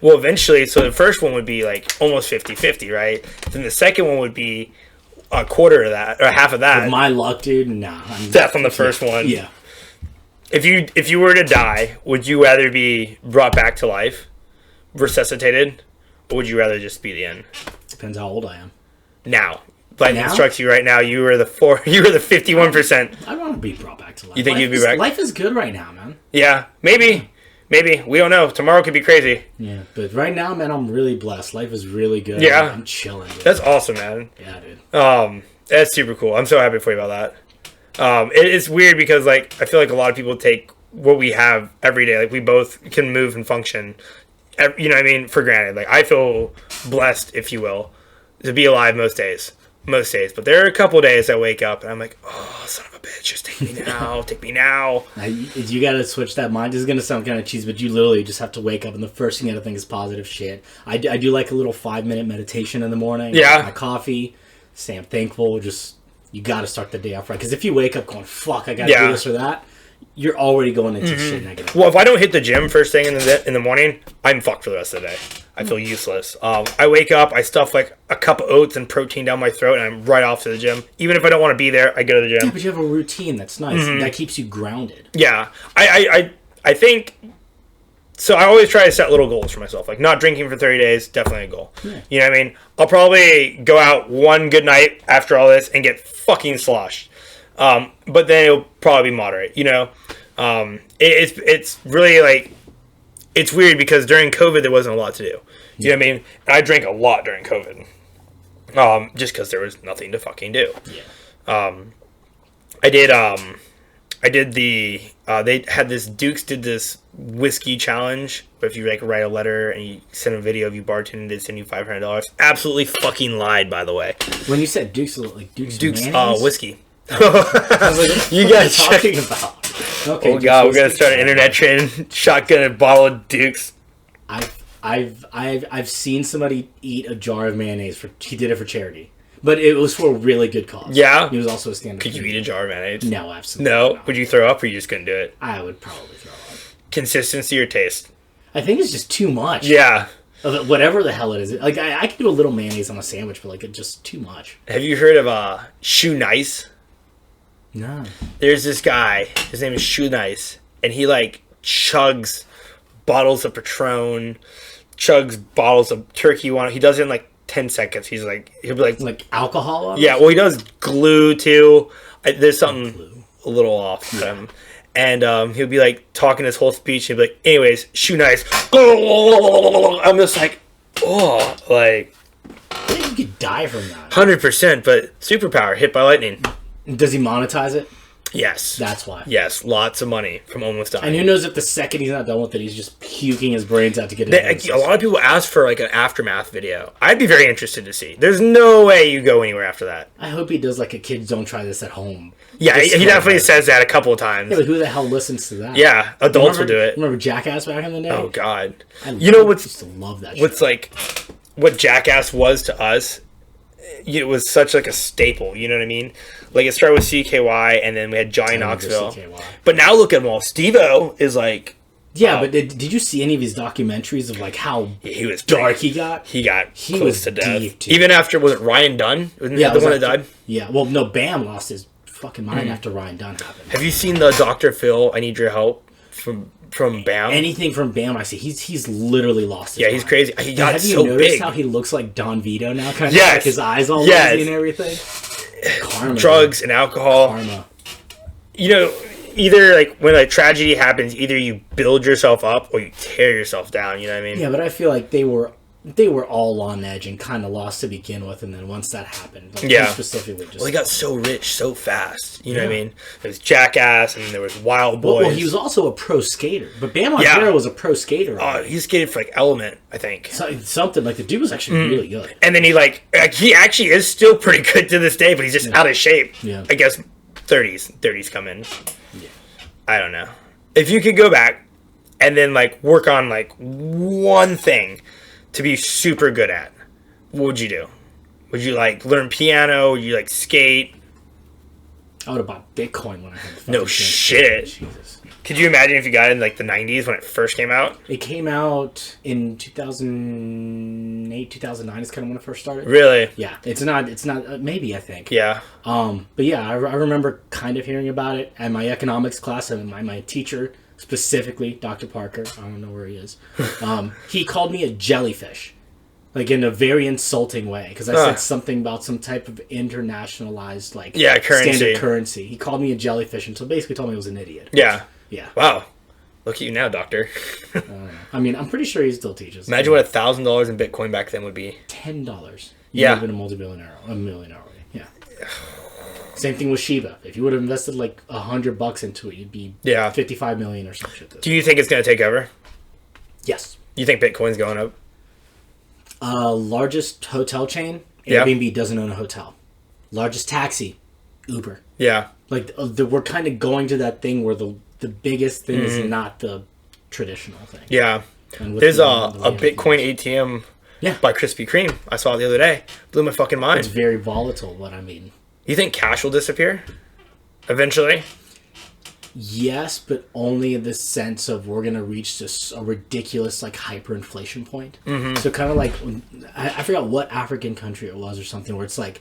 Well, eventually, so the first one would be like almost 50-50, right? Then the second one would be a quarter of that or half of that. With my luck, dude. Nah. Death on the first one. Yeah. If you were to die, would you rather be brought back to life, resuscitated, or would you rather just be the end? Depends how old I am. Now, lightning strikes you right now. You were the 51%. I want to be brought back to life. You think you'd be back? Life is good right now, man. Yeah, maybe. We don't know. Tomorrow could be crazy. Yeah, but right now, man, I'm really blessed. Life is really good. Yeah, I'm chilling. Dude. That's awesome, man. Yeah, dude. That's super cool. I'm so happy for you about that. It's weird because like I feel like a lot of people take what we have every day. Like we both can move and function, you know what I mean, for granted. Like I feel blessed, if you will, to be alive most days. But there are a couple days I wake up and I'm like, oh, son of a bitch, just take me now, take me now. You gotta switch that mind. This is gonna sound kind of cheesy, but you literally just have to wake up and the first thing you gotta think is positive shit. I do like a little 5-minute meditation in the morning. Yeah. My coffee. Say I'm thankful. Just you gotta start the day off right. Because if you wake up going, fuck, I gotta do this or that, you're already going into shit negative. Well, if I don't hit the gym first thing in the morning, I'm fucked for the rest of the day. I feel useless. I wake up, I stuff like a cup of oats and protein down my throat, and I'm right off to the gym. Even if I don't want to be there, I go to the gym. Yeah, but you have a routine that's nice. That keeps you grounded. Yeah, I think. So I always try to set little goals for myself. Like not drinking for 30 days, definitely a goal. Yeah. You know what I mean? I'll probably go out one good night after all this and get fucking sloshed. But then it'll probably be moderate, you know? It's really like, it's weird because during COVID there wasn't a lot to do. You know what I mean? And I drank a lot during COVID. Just because there was nothing to fucking do. Yeah. I did the they had this Dukes did this whiskey challenge where if you like write a letter and you send a video of you bartending, they'd send you $500. Absolutely fucking lied, by the way. When you said Dukes, like Dukes whiskey. I was like, you guys talking about? Okay, oh god, we're gonna start an internet trend. Shotgun a bottle of Dukes. I've seen somebody eat a jar of mayonnaise he did it for charity. But it was for a really good cause. Yeah? He was also a stand-up. Could you eat a jar of mayonnaise? No, absolutely No? not. Would you throw up or you just couldn't do it? I would probably throw up. Consistency or taste? I think it's just too much. Yeah. Whatever the hell it is. Like, I can do a little mayonnaise on a sandwich, but, like, it's just too much. Have you heard of Shoe Nice? No. There's this guy. His name is Shoe Nice. And he, like, chugs bottles of Patron, chugs bottles of turkey water. He does it in, like, 10 seconds. He'll be like alcohol? Yeah, well, he does glue too. There's something a little off with him. And he'll be like talking his whole speech. And he'll be like, anyways, Shoe Nice. I'm just like, oh, like. I think you could die from that. 100%, but superpower, hit by lightning. Does he monetize it? Yes. That's why. Yes, lots of money from almost dying. And who knows if the second he's not done with it, he's just puking his brains out to get it. A lot of people ask for like an aftermath video. I'd be very interested to see. There's no way you go anywhere after that. I hope he does like a kids don't try this at home. Yeah, he definitely says that a couple of times. Yeah, but who the hell listens to that? Yeah, adults will do it. Remember Jackass back in the day? Oh God. You know what's used to love that. What's like what Jackass was to us? It was such like a staple. You know what I mean? Like it started with CKY, and then we had Johnny Knoxville. But now look at them all. Steve-O is like. Yeah, but did you see any of his documentaries of like how he was dark he got? He close to death. Even after, was it Ryan Dunn? Wasn't that the one that died? Yeah. Well, no, Bam lost his fucking mind after Ryan Dunn happened. Have you seen the Dr. Phil? I Need Your Help from Bam. Anything from Bam, I see. He's literally lost his mind. He's crazy. He got have so you noticed big. How he looks like Don Vito now? Kind of like his eyes all lazy and everything. Karma, drugs and alcohol. Karma. You know, either like when a tragedy happens, either you build yourself up or you tear yourself down. You know what I mean? Yeah, but I feel like they were all on edge and kind of lost to begin with, and then once that happened, like specifically, just they got so rich so fast. You know what I mean? There was Jackass, and there was Wild Boys. Well, he was also a pro skater, but Bam Margera was a pro skater. He skated for like Element, I think. Something like the dude was actually really good. And then he actually is still pretty good to this day, but he's just out of shape. Yeah, I guess 30s come in. Yeah, I don't know. If you could go back and then like work on like one thing to be super good at, what would you do? Would you like learn piano? Would you like skate? I would have bought Bitcoin when I had the No shit. Jesus. Could you imagine if you got it in like the 90s when it first came out? It came out in 2008, 2009 is kind of when it first started. Really? Yeah. It's not maybe, I think. Yeah. But yeah, I remember kind of hearing about it at my economics class, and my teacher, specifically Dr. Parker, I don't know where he is, he called me a jellyfish. Like in a very insulting way, because I said something about some type of internationalized, like standard currency. He called me a jellyfish, and so basically told me I was an idiot. Yeah. Yeah. Wow. Look at you now, doctor. I mean, I'm pretty sure he still teaches. Imagine what $1,000 in Bitcoin back then would be. $10. Yeah. You'd have been a multi-billionaire, a millionaire already. Yeah. Same thing with Shiba. If you would have invested like $100 into it, you'd be 55 million or some shit. Do you think it's going to take over? Yes. You think Bitcoin's going up? Largest hotel chain, Airbnb doesn't own a hotel. Largest taxi, Uber. Yeah. Like we're kind of going to that thing where the biggest thing is not the traditional thing. Yeah. There's a Bitcoin ATM by Krispy Kreme. I saw it the other day. Blew my fucking mind. It's very volatile, but I mean. You think cash will disappear eventually? Yes, but only in the sense of we're going to reach this a ridiculous like hyperinflation point. Mm-hmm. So kind of like, I forgot what African country it was or something where it's like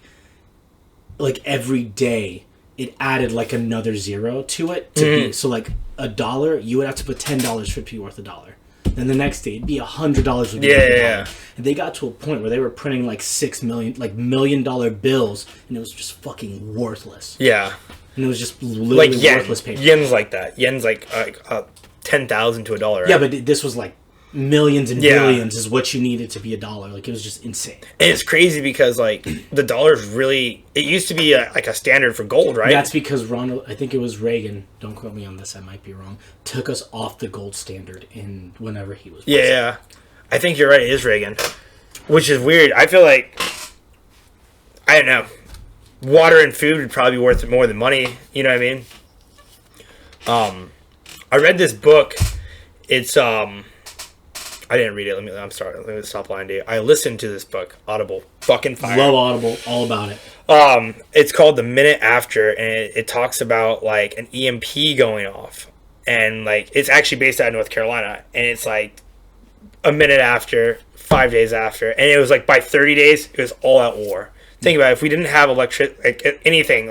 every day it added like another zero to it. Be, so like $1, you would have to put $10 for it to be worth $1. Then the next day it'd be $100 would be worth $1. And they got to a point where they were printing like $6 million, like $1 million bills, and it was just fucking worthless. Yeah. And it was just literally like yen, worthless paper. Yen's like that. Yen's like 10,000 to $1. Right? Yeah, but this was like millions and billions is what you needed to be a dollar. Like, it was just insane. And it's crazy because, like, the dollar's really... It used to be, like, a standard for gold, right? That's because I think it was Reagan, don't quote me on this, I might be wrong, took us off the gold standard whenever he was president. Yeah. I think you're right, it is Reagan. Which is weird. I feel like... I don't know. Water and food would probably be worth more than money. You know what I mean? I read this book. It's... I didn't read it. I'm sorry. Let me stop lying to you. I listened to this book, Audible. Fucking fire. Love Audible. All about it. It's called The Minute After, and it talks about, like, an EMP going off. And, like, it's actually based out of North Carolina. And it's, like, a minute after, 5 days after. And it was, like, by 30 days, it was all out war. Think about it. If we didn't have anything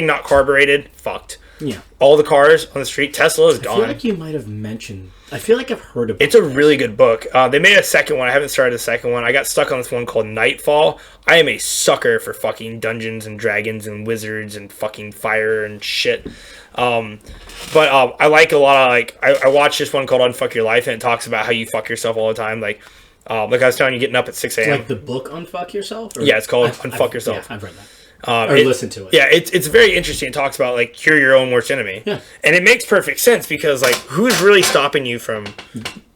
not carbureted, fucked. Yeah. All the cars on the street, Tesla is gone. I feel like you might have mentioned... I feel like I've heard of it. It's a really good book. They made a second one. I haven't started the second one. I got stuck on this one called Nightfall. I am a sucker for fucking Dungeons and Dragons and wizards and fucking fire and shit. But I like a lot of, like... I watched this one called Unfuck Your Life, and it talks about how you fuck yourself all the time. Like I was telling you, getting up at 6 a.m. Like the book Unfuck Yourself? Or? Yeah, it's called Unfuck Yourself. Yeah, I've read that. Or listen to it. Yeah, it's very interesting. It talks about, like, you're your own worst enemy. Yeah. And it makes perfect sense because, like, who's really stopping you from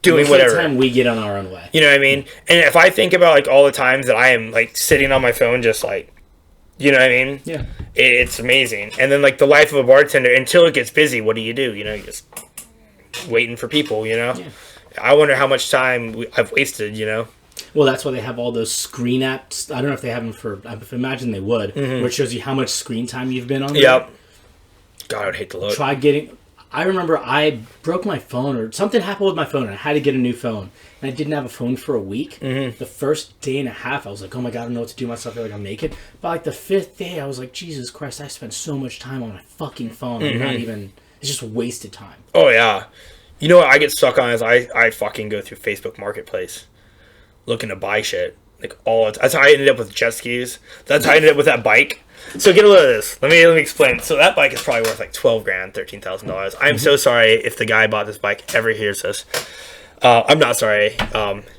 doing whatever? Most of the time we get on our own way. You know what I mean? And if I think about, like, all the times that I am, like, sitting on my phone just, like, you know what I mean? Yeah. It's amazing. And then, like, the life of a bartender, until it gets busy, what do? You know, you're just waiting for people, you know? Yeah. I wonder how much time I've wasted, you know? Well, that's why they have all those screen apps. I don't know if they have them for... I imagine they would. Where it shows you how much screen time you've been on there. Yep. God, I would hate to look. Try getting... I remember I broke my phone, or something happened with my phone, and I had to get a new phone. And I didn't have a phone for a week. The first day and a half, I was like, oh my God, I don't know what to do with myself. I feel like I'll make it. By like the 5th day, I was like, Jesus Christ, I spent so much time on my fucking phone. I'm not even... It's just wasted time. Oh, yeah. You know what I get stuck on is I fucking go through Facebook Marketplace looking to buy shit. Like, that's how I ended up with jet skis. That's how I ended up with that bike. So get a load of this. Let me explain. So that bike is probably worth like $12,000, $13,000. I'm so sorry if the guy bought this bike ever hears this. I'm not sorry.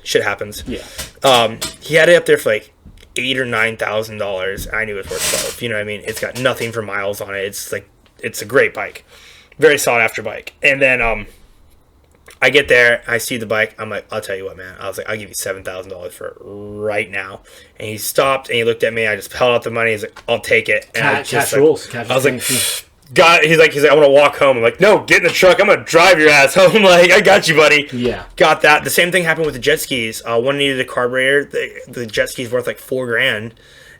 Shit happens. Yeah. He had it up there for like $8,000 or $9,000. I knew it was worth 12. You know what I mean? It's got nothing for miles on it. It's a great bike, very sought after bike. And then I get there, I see the bike, I'm like, I'll tell you what, man. I was like, I'll give you $7,000 for it right now. And he stopped and he looked at me. I just held out the money. He's like, I'll take it. And cash rules. I was like, God. He's like, I want to walk home. I'm like, no, get in the truck. I'm gonna drive your ass home. Like, I got you, buddy. Yeah. Got that. The same thing happened with the jet skis. One needed a carburetor. The jet skis worth like $4,000.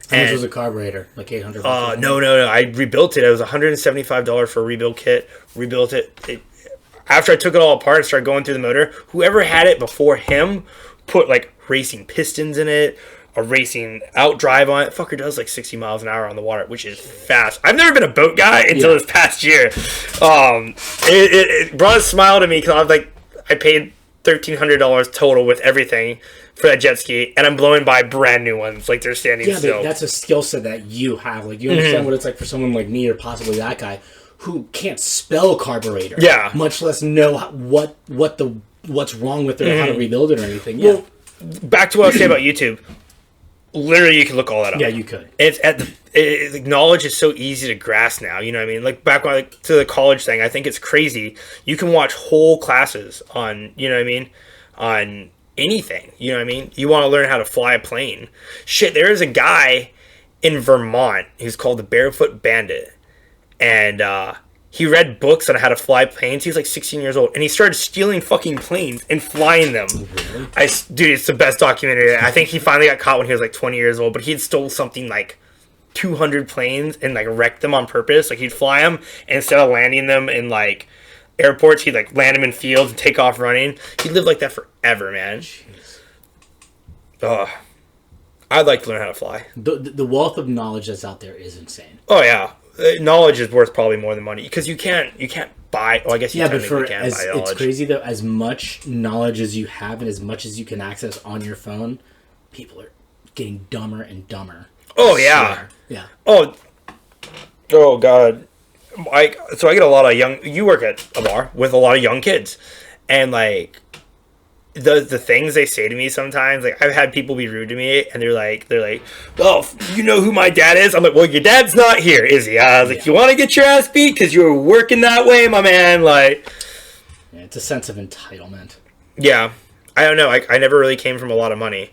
How much was a carburetor? Like $800? No. I rebuilt it. It was $175 for a rebuild kit. Rebuilt it. After I took it all apart and started going through the motor, whoever had it before him put, like, racing pistons in it, a racing outdrive on it. Fucker does, like, 60 miles an hour on the water, which is fast. I've never been a boat guy until this past year. It brought a smile to me because I was like, I paid $1,300 total with everything for that jet ski, and I'm blowing by brand new ones. Like, they're standing still. Yeah, that's a skill set that you have. Like, you understand what it's like for someone like me or possibly that guy who can't spell carburetor, much less know what's wrong with it or how to rebuild it or anything. Yeah. Well, back to what I was saying about YouTube. Literally, you can look all that up. Yeah, you could. Knowledge is so easy to grasp now. You know what I mean? Like back when to the college thing, I think it's crazy. You can watch whole classes on, you know what I mean, on anything. You know what I mean? You want to learn how to fly a plane. Shit, there is a guy in Vermont who's called the Barefoot Bandit. And he read books on how to fly planes. He was like 16 years old. And he started stealing fucking planes and flying them. Really? Dude, it's the best documentary. I think he finally got caught when he was like 20 years old. But he had stole something like 200 planes and like wrecked them on purpose. Like he'd fly them. And instead of landing them in like airports, he'd like land them in fields and take off running. He lived like that forever, man. Jeez. I'd like to learn how to fly. The wealth of knowledge that's out there is insane. Oh, yeah. Knowledge is worth probably more than money because you can't buy. Well, I guess you technically can buy knowledge. It's crazy though. As much knowledge as you have and as much as you can access on your phone, people are getting dumber and dumber. Oh yeah, yeah. Oh God. So I get a lot of young. You work at a bar with a lot of young kids, and like the things they say to me sometimes, like I've had people be rude to me and they're like, oh, you know who my dad is? I'm like, well, your dad's not here, is he? I was like, you want to get your ass beat because you were working that way, my man? Like, yeah, it's a sense of entitlement. Yeah, I don't know. I never really came from a lot of money.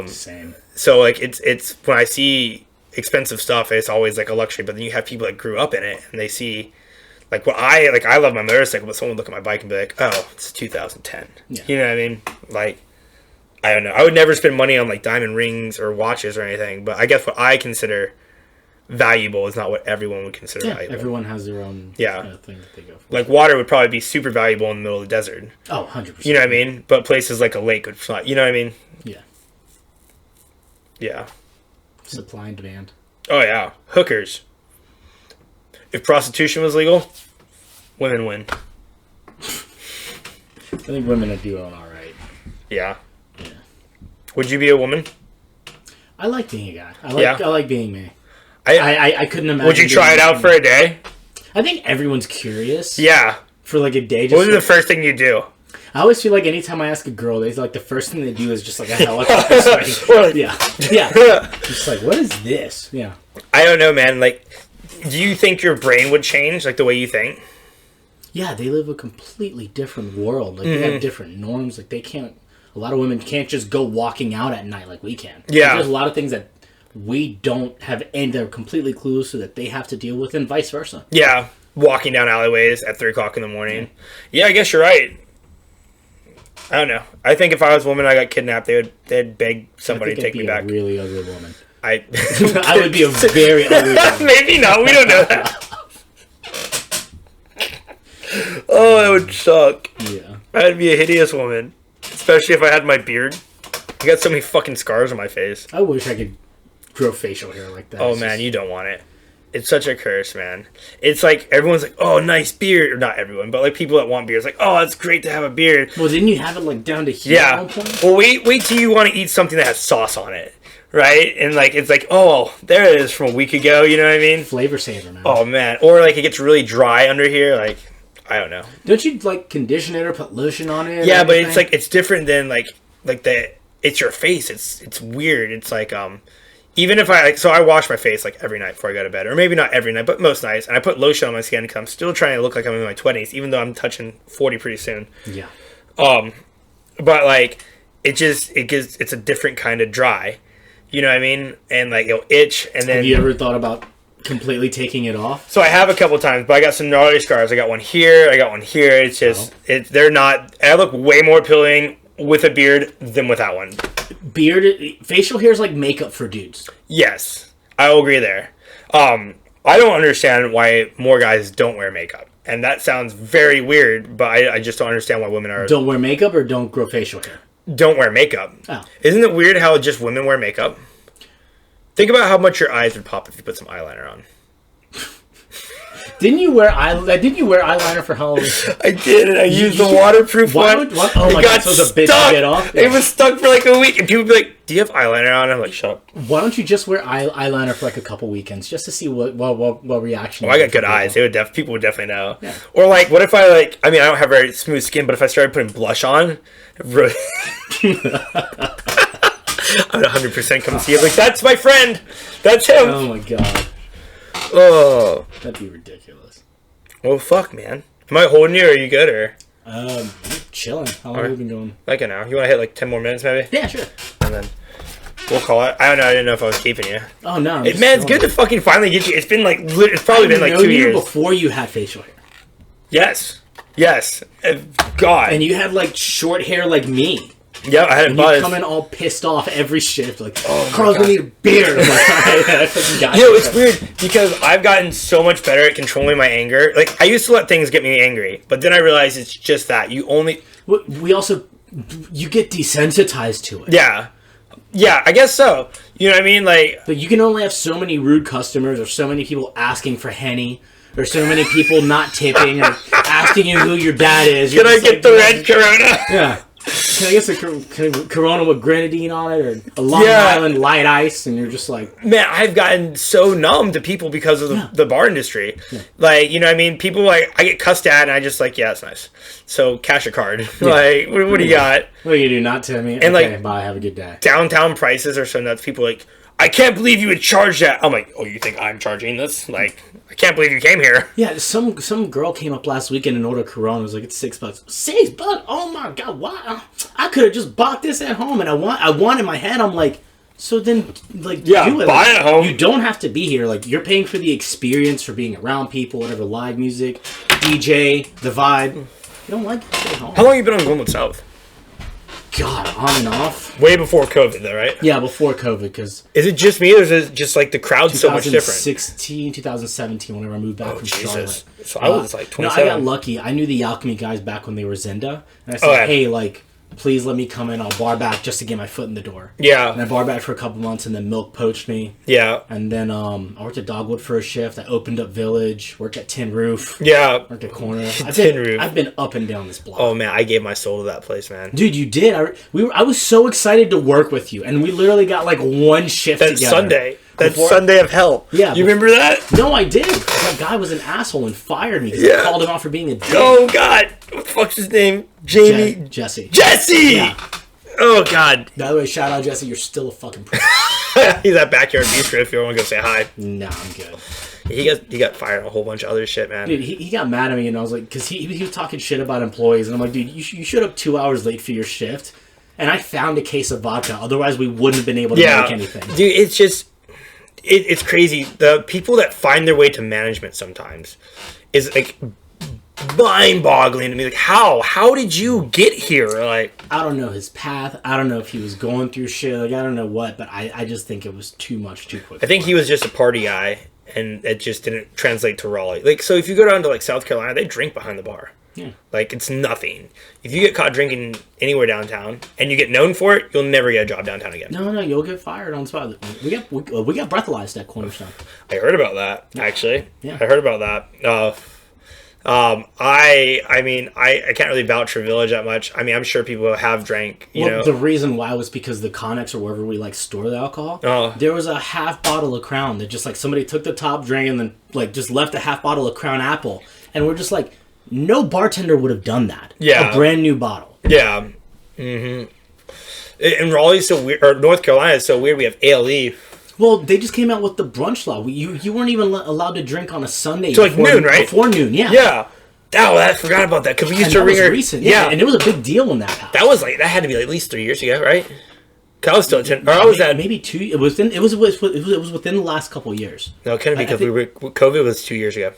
Same. So like it's when I see expensive stuff, it's always like a luxury. But then you have people that grew up in it and they see. Like, I love my motorcycle, but someone would look at my bike and be like, oh, it's 2010. Yeah. You know what I mean? Like, I don't know. I would never spend money on, like, diamond rings or watches or anything, but I guess what I consider valuable is not what everyone would consider valuable. Everyone has their own kind of thing that they go for. Like, water would probably be super valuable in the middle of the desert. Oh, 100%. You know what I mean? But places like a lake would fly. You know what I mean? Yeah. Yeah. Supply and demand. Oh, yeah. Hookers. If prostitution was legal, women win. I think women are doing all right. Yeah. Would you be a woman? I like being a guy. I like being me. I couldn't imagine. Would you try it out for a day? I think everyone's curious. Yeah. For like a day. What was the first thing you do? I always feel like anytime I ask a girl, they like the first thing they do is just like a helicopter. Yeah. Just like, what is this? Yeah. I don't know, man. Like, do you think your brain would change, like the way you think? Yeah, they live a completely different world. Like, they have different norms. Like, a lot of women can't just go walking out at night like we can. Yeah. There's a lot of things that we don't have, and they're completely clueless to that they have to deal with, and vice versa. Yeah, walking down alleyways at 3 o'clock in the morning. Yeah, I guess you're right. I don't know. I think if I was a woman, I got kidnapped, they'd beg somebody to take me back. A really ugly woman. I would be a very ugly woman. Maybe not. We don't know that. Oh, that would suck. Yeah. I'd be a hideous woman. Especially if I had my beard. I got so many fucking scars on my face. I wish I could grow facial hair like that. Oh, man, you don't want it. It's such a curse, man. It's like, everyone's like, oh, nice beard. Or not everyone, but like people that want beards. Like, oh, it's great to have a beard. Well, didn't you have it like down to here at one point? Well, wait till you want to eat something that has sauce on it. Right? And like, it's like, oh, there it is from a week ago. You know what I mean? Flavor saver, man. Oh, man. Or like it gets really dry under here. Like, I don't know. Don't you like condition it or put lotion on it? Yeah, but it's like, it's different than like it's your face. It's weird. It's like, even if I wash my face like every night before I go to bed, or maybe not every night, but most nights, and I put lotion on my skin because I'm still trying to look like I'm in my 20s, even though I'm touching 40 pretty soon. Yeah. But like, it's a different kind of dry. You know what I mean? And like, it'll itch, and then... Have you ever thought about completely taking it off? So I have a couple times, but I got some gnarly scars. I got one here, I got one here. It's just, they're not... I look way more appealing with a beard than without one. Facial hair is like makeup for dudes. Yes, I will agree there. I don't understand why more guys don't wear makeup. And that sounds very weird, but I just don't understand why women are... Don't wear makeup or don't grow facial hair? Don't wear makeup. Oh. Isn't it weird how just women wear makeup? Think about how much your eyes would pop if you put some eyeliner on. Didn't you wear eyeliner for Halloween? I did, and I used the waterproof one. Oh my god, so it was a bitch to get off? Yeah. It was stuck for like a week, and people would be like, do you have eyeliner on? I'm like, shut up. Why don't you just wear eyeliner for like a couple weekends, just to see what reaction... Oh, I got good eyes. People would definitely know. Yeah. Or like, what if I don't have very smooth skin, but if I started putting blush on... I would 100% come see it. Like, that's my friend. That's him. Oh my god. Oh, that'd be ridiculous. Well, fuck, man. Am I holding you? Or are you good? Or chilling. How long have we been going? Like an hour. You want to hit like 10 more minutes, maybe? Yeah, sure. And then we'll call it. I don't know. I didn't know if I was keeping you. Oh no, man, it's good to fucking finally get you. It's been like it's probably been like 2 years before you had facial hair. Yes. God. And you had like short hair like me. Yeah, I had a buzz. You come in all pissed off every shift, like, Carl's gonna need a beard. I'm like, it's weird because I've gotten so much better at controlling my anger. Like, I used to let things get me angry, but then I realized it's just that you get desensitized to it. Yeah, I guess so. You know what I mean? Like, but you can only have so many rude customers, or so many people asking for Henny, or so many people not tipping, or asking you who your dad is. Can I get the red Corona? Yeah. can I get a Corona with grenadine on it, or a Long Island light ice? And you're just like, man, I've gotten so numb to people because of the bar industry. Yeah. Like, you know what I mean? People, like, I get cussed at, and I just like, yeah, it's nice. So, cash a card. Yeah. Like, what do you got? What do you do? Not tell me. And okay, like, bye, have a good day. Downtown prices are so nuts. People are like, I can't believe you would charge that. I'm like, oh, you think I'm charging this? Like, I can't believe you came here. Yeah, some girl came up last weekend and ordered Corona. It was like, it's $6. $6? Oh my God, why? I could have just bought this at home. And I want in my head, I'm like, so then, like, yeah, do it. Buy it at home. You don't have to be here. Like, you're paying for the experience, for being around people, whatever, live music, DJ, the vibe. You don't like it, stay home. How long have you been on Glenwood South? God, on and off. Way before COVID, though, right? Yeah, before COVID, because... Is it just me, or is it just, like, the crowd's so much different? 2017, whenever I moved back from Charlotte. So I was, like, 27. No, I got lucky. I knew the Alchemy guys back when they were Zynda. And I said, hey, like, please let me come in. I'll bar back just to get my foot in the door. Yeah. And I bar back for a couple months, and then Milk poached me. Yeah. And then I worked at Dogwood for a shift. I opened up Village, worked at Tin Roof. Yeah. Worked at Corner. Tin Roof. I've been up and down this block. Oh, man, I gave my soul to that place, man. Dude, you did. I was so excited to work with you, and we literally got like one shift together. Sunday. That Sunday of hell. Yeah. You remember that? No, I did. That guy was an asshole and fired me because I called him out for being a dick. Oh, God. What the fuck's his name? Jamie? Jesse. Jesse! Yeah. Oh, God. By the way, shout out, Jesse. You're still a fucking prick. He's at Backyard Bistro if you want to go say hi. Nah, I'm good. He got fired on a whole bunch of other shit, man. Dude, he got mad at me, and I was like, because he was talking shit about employees, and I'm like, dude, you showed up 2 hours late for your shift, and I found a case of vodka. Otherwise, we wouldn't have been able to make anything. Dude, it's just... It's crazy. The people that find their way to management sometimes is like mind-boggling to me. Like, how did you get here? Like, I don't know his path. I don't know if he was going through shit. Like, I don't know what, but I just think it was too much too quick. I think he was just a party guy, and it just didn't translate to Raleigh. Like, so if you go down to like South Carolina, they drink behind the bar. Yeah. Like, it's nothing. If you get caught drinking anywhere downtown and you get known for it, you'll never get a job downtown again. No, you'll get fired on the spot. We got breathalyzed at Cornerstone. I heard about that, actually. Yeah. I heard about that. I mean, I can't really vouch for Village that much. I mean, I'm sure people have drank, you know. The reason why was because the Connex or wherever we like store the alcohol, there was a half bottle of Crown that just like somebody took the top drink and then like just left a half bottle of Crown Apple. And we're just like, no bartender would have done that. Yeah. A brand new bottle. Yeah. Mm-hmm. And Raleigh's so weird, or North Carolina is so weird. We have ALE. Well, they just came out with the brunch law. You weren't even allowed to drink on a Sunday. So like noon, right? Before noon, yeah. Yeah. Oh, I forgot about that because we used to ring. That was recent, yeah. And it was a big deal when that happened. That had to be like at least 3 years ago, right? Cause I was still at 10, or I was at maybe 2. It was within the last couple of years. No, it couldn't be because COVID was 2 years ago.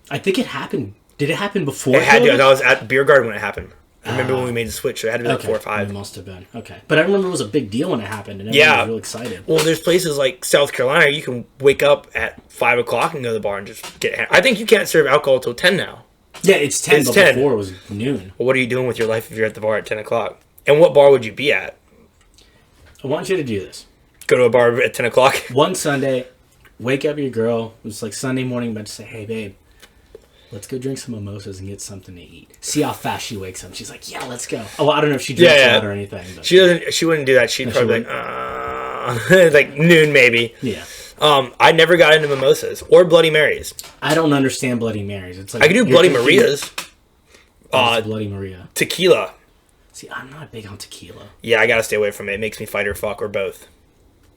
I think it happened. Did it happen before? It had to. I was at Beer Garden when it happened. I remember when we made the switch, so it had to be like 4 or 5. It must have been. Okay. But I remember it was a big deal when it happened, and everyone was real excited. Well, there's places like South Carolina, you can wake up at 5 o'clock and go to the bar and just get... I think you can't serve alcohol until 10 now. Yeah, it's 10, but 10. Before it was noon. Well, what are you doing with your life if you're at the bar at 10 o'clock? And what bar would you be at? I want you to do this. Go to a bar at 10 o'clock? One Sunday, wake up your girl. It was like Sunday morning, but just say, hey, babe. Let's go drink some mimosas and get something to eat. See how fast she wakes up. She's like, yeah, let's go. Oh, well, I don't know if she drinks a lot or anything. But she doesn't. She wouldn't do that. She'd probably like, like noon maybe. Yeah. I never got into mimosas or Bloody Marys. I don't understand Bloody Marys. It's like I can do Bloody Marias. Bloody Maria. Tequila. See, I'm not big on tequila. Yeah, I gotta stay away from it. It makes me fight or fuck or both.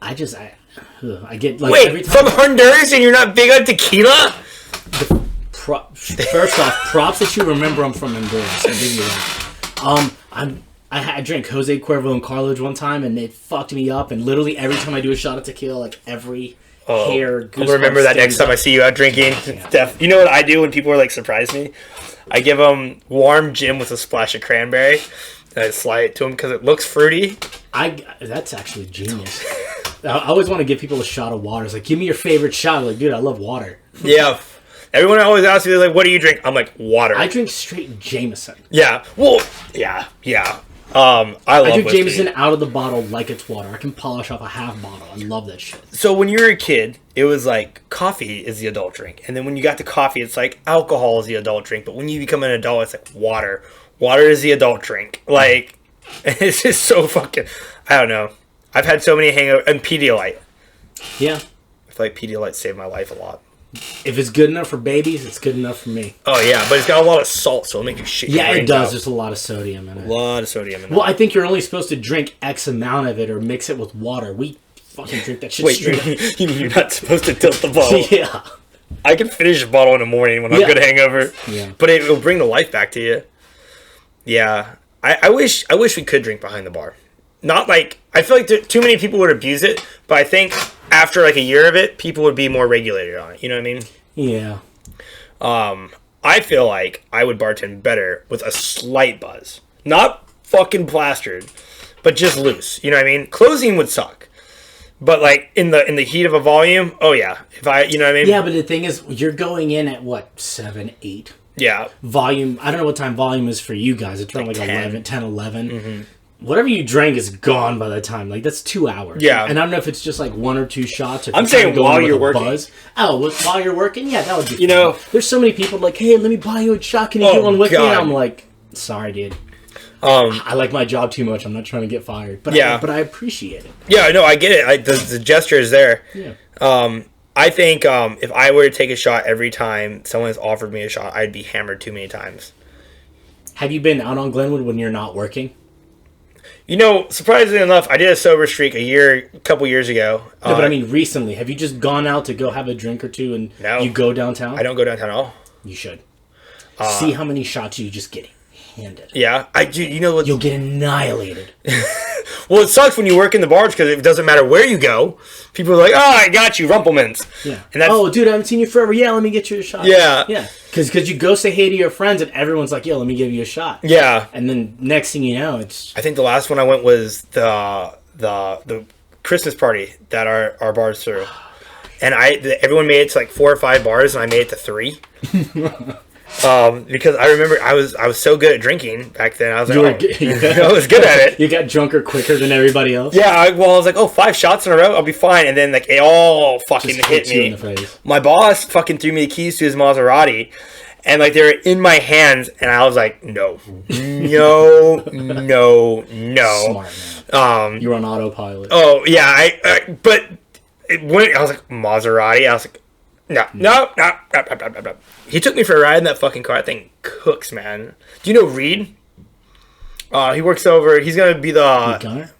I get like wait, every time from Honduras and you're not big on tequila? First off, props that you remember I'm from Honduras. I'll give you that. I drank Jose Cuervo and Carlos one time, and it fucked me up. And literally every time I do a shot of tequila, like every hair. I'll remember that next time I see you out drinking. Yeah. You know what I do when people are like surprise me? I give them warm gin with a splash of cranberry, and I slide it to them because it looks fruity. That's actually genius. I always want to give people a shot of water. It's like, give me your favorite shot. I'm like, dude, I love water. Yeah. Everyone always asks me, like, what do you drink? I'm like, water. I drink straight Jameson. Yeah. Well, yeah. I drink whiskey. Jameson out of the bottle like it's water. I can polish off a half bottle. I love that shit. So when you were a kid, it was like coffee is the adult drink. And then when you got to coffee, it's like alcohol is the adult drink. But when you become an adult, it's like water. Water is the adult drink. Like, And it's just so fucking... I don't know. I've had so many hangovers. And Pedialyte. Yeah. I feel like Pedialyte saved my life a lot. If it's good enough for babies, it's good enough for me. Oh, yeah. But it's got a lot of salt, so it'll make you shit your Yeah, it does. out. There's a lot of sodium in it. A lot of sodium in it. Well, I think you're only supposed to drink X amount of it or mix it with water. We fucking drink that shit straight up. You mean you're not supposed to tilt the bottle? Yeah. I can finish a bottle in the morning when I'm good hangover. Yeah. But it will bring the life back to you. Yeah. I wish we could drink behind the bar. Not like... I feel like too many people would abuse it, but I think after like a year of it, people would be more regulated on it. You know what I mean? Yeah. I feel like I would bartend better with a slight buzz. Not fucking plastered, but just loose. You know what I mean? Closing would suck. But like in the heat of a volume, oh yeah. If I, you know what I mean? Yeah, but the thing is, you're going in at what, 7, 8? Yeah. Volume, I don't know what time volume is for you guys. It's around like 10. 10, 11. Whatever you drank is gone by the time. Like, that's 2 hours. Yeah. And I don't know if it's just like 1 or 2 shots. Or I'm saying while you're working. Buzz. Oh, while you're working? Yeah, that would be You know. There's so many people like, hey, let me buy you a shot. Can you get one with me? And I'm like, sorry, dude. I like my job too much. I'm not trying to get fired. But yeah. But I appreciate it. Yeah, no, I get it. The gesture is there. Yeah. I think if I were to take a shot every time someone has offered me a shot, I'd be hammered too many times. Have you been out on Glenwood when you're not working? You know, surprisingly enough, I did a sober streak a couple years ago. No, but I mean recently. Have you just gone out to go have a drink or two and you go downtown? I don't go downtown at all. You should. See how many shots you just get handed. Yeah, I do. You know what? You'll get annihilated. Well, it sucks when you work in the bars because it doesn't matter where you go. People are like, "Oh, I got you, Rumplemans." Yeah. And that's, oh, dude, I haven't seen you forever. Yeah, let me get you a shot. Yeah. Yeah. Because you go say hey to your friends and everyone's like, "Yo, let me give you a shot." Yeah. And then next thing you know, it's. I think the last one I went was the Christmas party that our bars threw, and everyone made it to like 4 or 5 bars, and I made it to 3. Because I remember I was so good at drinking back then. I was like, I was good at it. You got drunker quicker than everybody else. Yeah, I was like, 5 shots in a row, I'll be fine. And then like it all fucking hit me. In the face. My boss fucking threw me the keys to his Maserati, and like they were in my hands, and I was like, no. Smart man. You were on autopilot. Oh yeah, but when I was like Maserati, I was like, no. He took me for a ride in that fucking car. That thing cooks, man. Do you know Reed? He works over. He's gonna be the Gunner?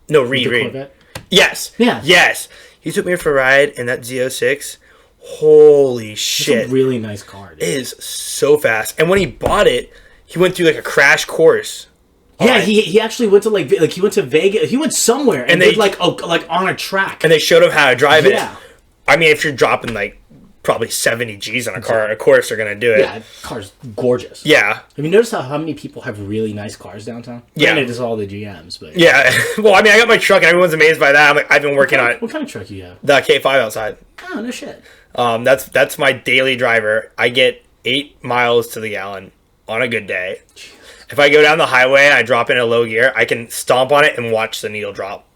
No, Reed. Corvette? Yes. Yeah. Yes. He took me for a ride in that Z06. Holy shit! It's a really nice car. Dude. It is so fast. And when he bought it, he went through like a crash course. Yeah, he actually went to like he went to Vegas. He went somewhere and they like on a track. And they showed him how to drive it. Yeah. I mean, if you're dropping like probably 70 G's on a car, of course they're gonna do it. Yeah, car's gorgeous. Yeah. Have you noticed how many people have really nice cars downtown? Yeah. Granted, it's all the GMs, but yeah. Well, I mean, I got my truck and everyone's amazed by that. I'm like, I've been working on it. What kind of truck you have? The K5 outside. Oh, no shit. That's my daily driver. I get 8 miles to the gallon on a good day. Jeez. If I go down the highway and I drop in a low gear, I can stomp on it and watch the needle drop.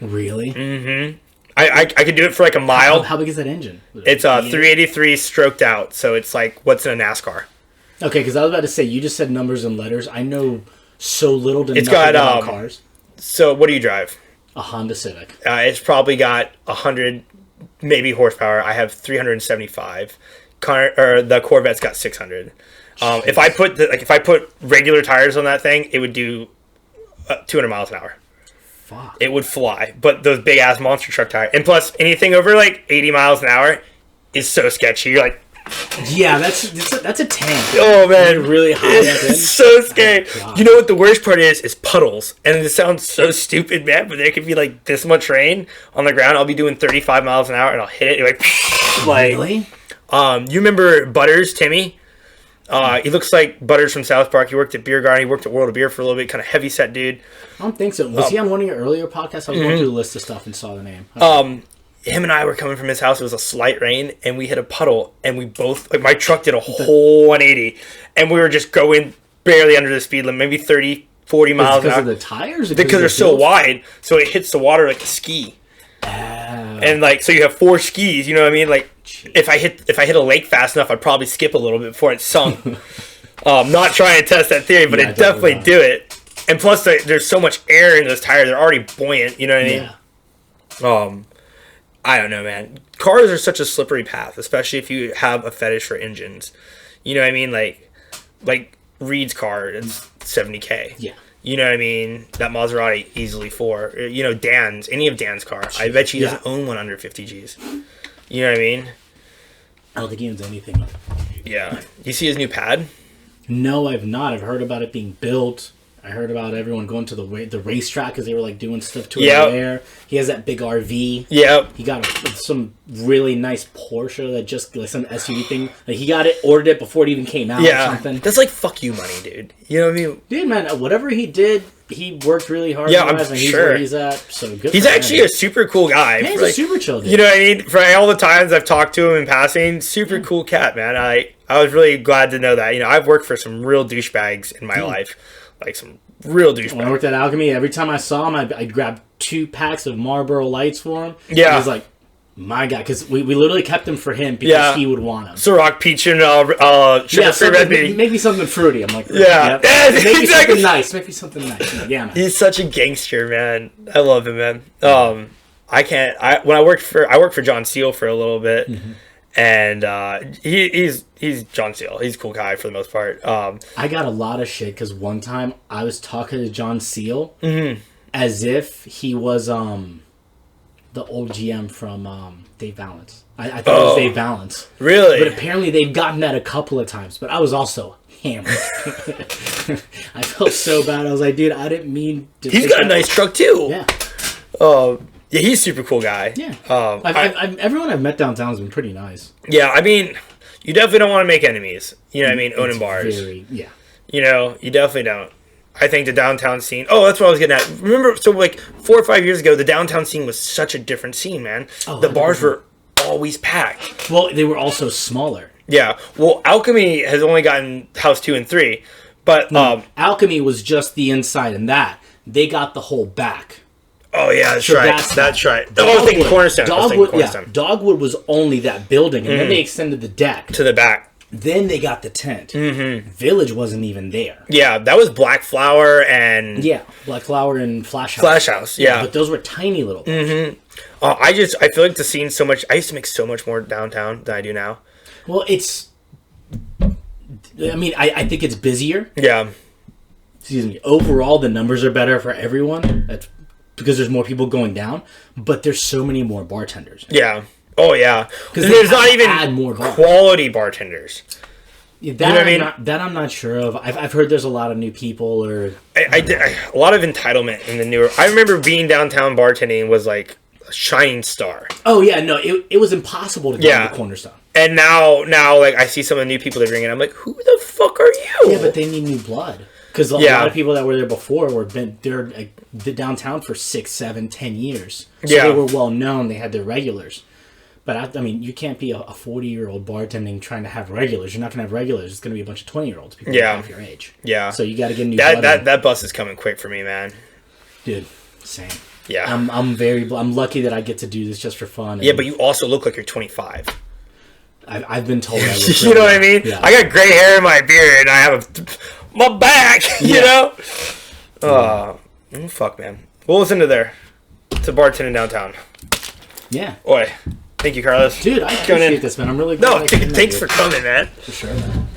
Really? Mm-hmm. I could do it for like a mile. How big is that engine? It's a 383 stroked out, so it's like what's in a NASCAR. Okay, because I was about to say, you just said numbers and letters. I know so little to nothing about cars. So what do you drive? A Honda Civic. It's probably got 100 maybe horsepower. I have 375. The Corvette's got 600. If I put regular tires on that thing, it would do 200 miles an hour. Fuck. It would fly. But those big ass monster truck tires, and plus anything over like 80 miles an hour is so sketchy. You're like, yeah, that's a tank. Oh man, you're really high. It's so scary. Oh, you know what the worst part is puddles, and it sounds so stupid, man. But there could be like this much rain on the ground. I'll be doing 35 miles an hour, and I'll hit it. Really? You remember Butters, Timmy? He looks like Butters from South Park. He worked at Beer Garden. He worked at World of Beer for a little bit. Kind of heavy set dude. I don't think so. Was he on one of your earlier podcasts? I was going through the list of stuff and saw the name. Okay. Him and I were coming from his house. It was a slight rain, and we hit a puddle, and we both, like, my truck did a whole 180, and we were just going barely under the speed limit, maybe 30, 40 miles an hour. Because of the tires? Because they're so wide, so it hits the water like a ski. And like, so you have 4 skis, you know what I mean? Like, if I hit a lake fast enough, I'd probably skip a little bit before it sunk. Not trying to test that theory, but it definitely do it. And plus, there's so much air in those tires; they're already buoyant. You know what I mean? Yeah. I don't know, man. Cars are such a slippery path, especially if you have a fetish for engines. You know what I mean? Like Reed's car, it's $70K. Yeah. You know what I mean? That Maserati easily 4. You know, any of Dan's car. I bet he doesn't own one under 50 G's. You know what I mean? I don't think he owns anything. Yeah. You see his new pad? No, I've not. I've heard about it being built. I heard about everyone going to the racetrack because they were like doing stuff to it there. He has that big RV. Yep. He got some really nice Porsche that just like some SUV thing. Like he ordered it before it even came out or something. That's like fuck you money, dude. You know what I mean? Dude, man, whatever he did, he worked really hard. Yeah, I'm and he's sure. Where he's at. So good. He's actually a super cool guy. Yeah, he's a super chill dude. You know what I mean? For all the times I've talked to him in passing, super cool cat, man. I was really glad to know that. You know, I've worked for some real douchebags in my life, like some real douchebags. When I worked at Alchemy, every time I saw him, I'd grab 2 packs of Marlboro Lights for him. Yeah. He was like, my God, because we literally kept them for him because he would want them. Ciroc Peach and sugar-free red bean. Make me something fruity. I'm like, yeah. Make me something nice. Make me something nice. Like, yeah, man. He's such a gangster, man. I love him, man. When I worked for John Steele for a little bit, and he's John Steele. He's a cool guy for the most part. I got a lot of shit because one time I was talking to John Steele as if he was the old GM from Dave Valance. I thought it was Dave Valance. Really? But apparently they've gotten that a couple of times. But I was also hammered. I felt so bad. I was like, dude, I didn't mean to. He's got a nice truck too. Yeah. Yeah, he's a super cool guy. Yeah. Everyone I've met downtown has been pretty nice. Yeah, I mean, you definitely don't want to make enemies. You know what I mean? Owning bars. Yeah. You know, you definitely don't. I think the downtown scene... Oh, that's what I was getting at. Remember, so like 4 or 5 years ago, the downtown scene was such a different scene, man. Oh, the bars were always packed. Well, they were also smaller. Yeah. Well, Alchemy has only gotten House 2 and 3. But... Alchemy was just the inside and that. They got the whole back. Oh, yeah, that's right. That's right. I was thinking Cornerstone. Dogwood was only that building, and then they extended the deck. To the back. Then they got the tent. Village wasn't even there. Yeah, that was Black Flower and... Yeah, Black Flower and Flash House. Flash House, yeah. But those were tiny little bars. I feel like the scene's so much... I used to make so much more downtown than I do now. Well, it's... I mean, I think it's busier. Yeah. Excuse me. Overall, the numbers are better for everyone. That's because there's more people going down. But there's so many more bartenders. Yeah. Oh, yeah. Because there's not even more quality bartenders. Yeah, that, you know what I mean? That I'm not sure of. I've heard there's a lot of new people or... a lot of entitlement in the newer... I remember being downtown bartending was like a shining star. Oh, yeah. No, it was impossible to get on the Cornerstone. And now, like, I see some of the new people they bring in. I'm like, who the fuck are you? Yeah, but they need new blood. Because a lot of people that were there before they're downtown for 6, 7, 10 years. So they were well known. They had their regulars. But, I mean, you can't be a 40-year-old bartending trying to have regulars. You're not going to have regulars. It's going to be a bunch of 20-year-olds, people half your age. Yeah. So you got to get new blood. That bus is coming quick for me, man. Dude, same. Yeah. I'm lucky that I get to do this just for fun. Yeah, but you also look like you're 25. I've been told I look you know what I mean? Yeah. I got gray hair in my beard, and I have my back, you know? Fuck, man. We'll listen to there. It's a bartending downtown. Yeah. Oi. Thank you, Carlos. Dude, I appreciate this, man. I'm really glad. No, thanks for coming, man. For sure, man.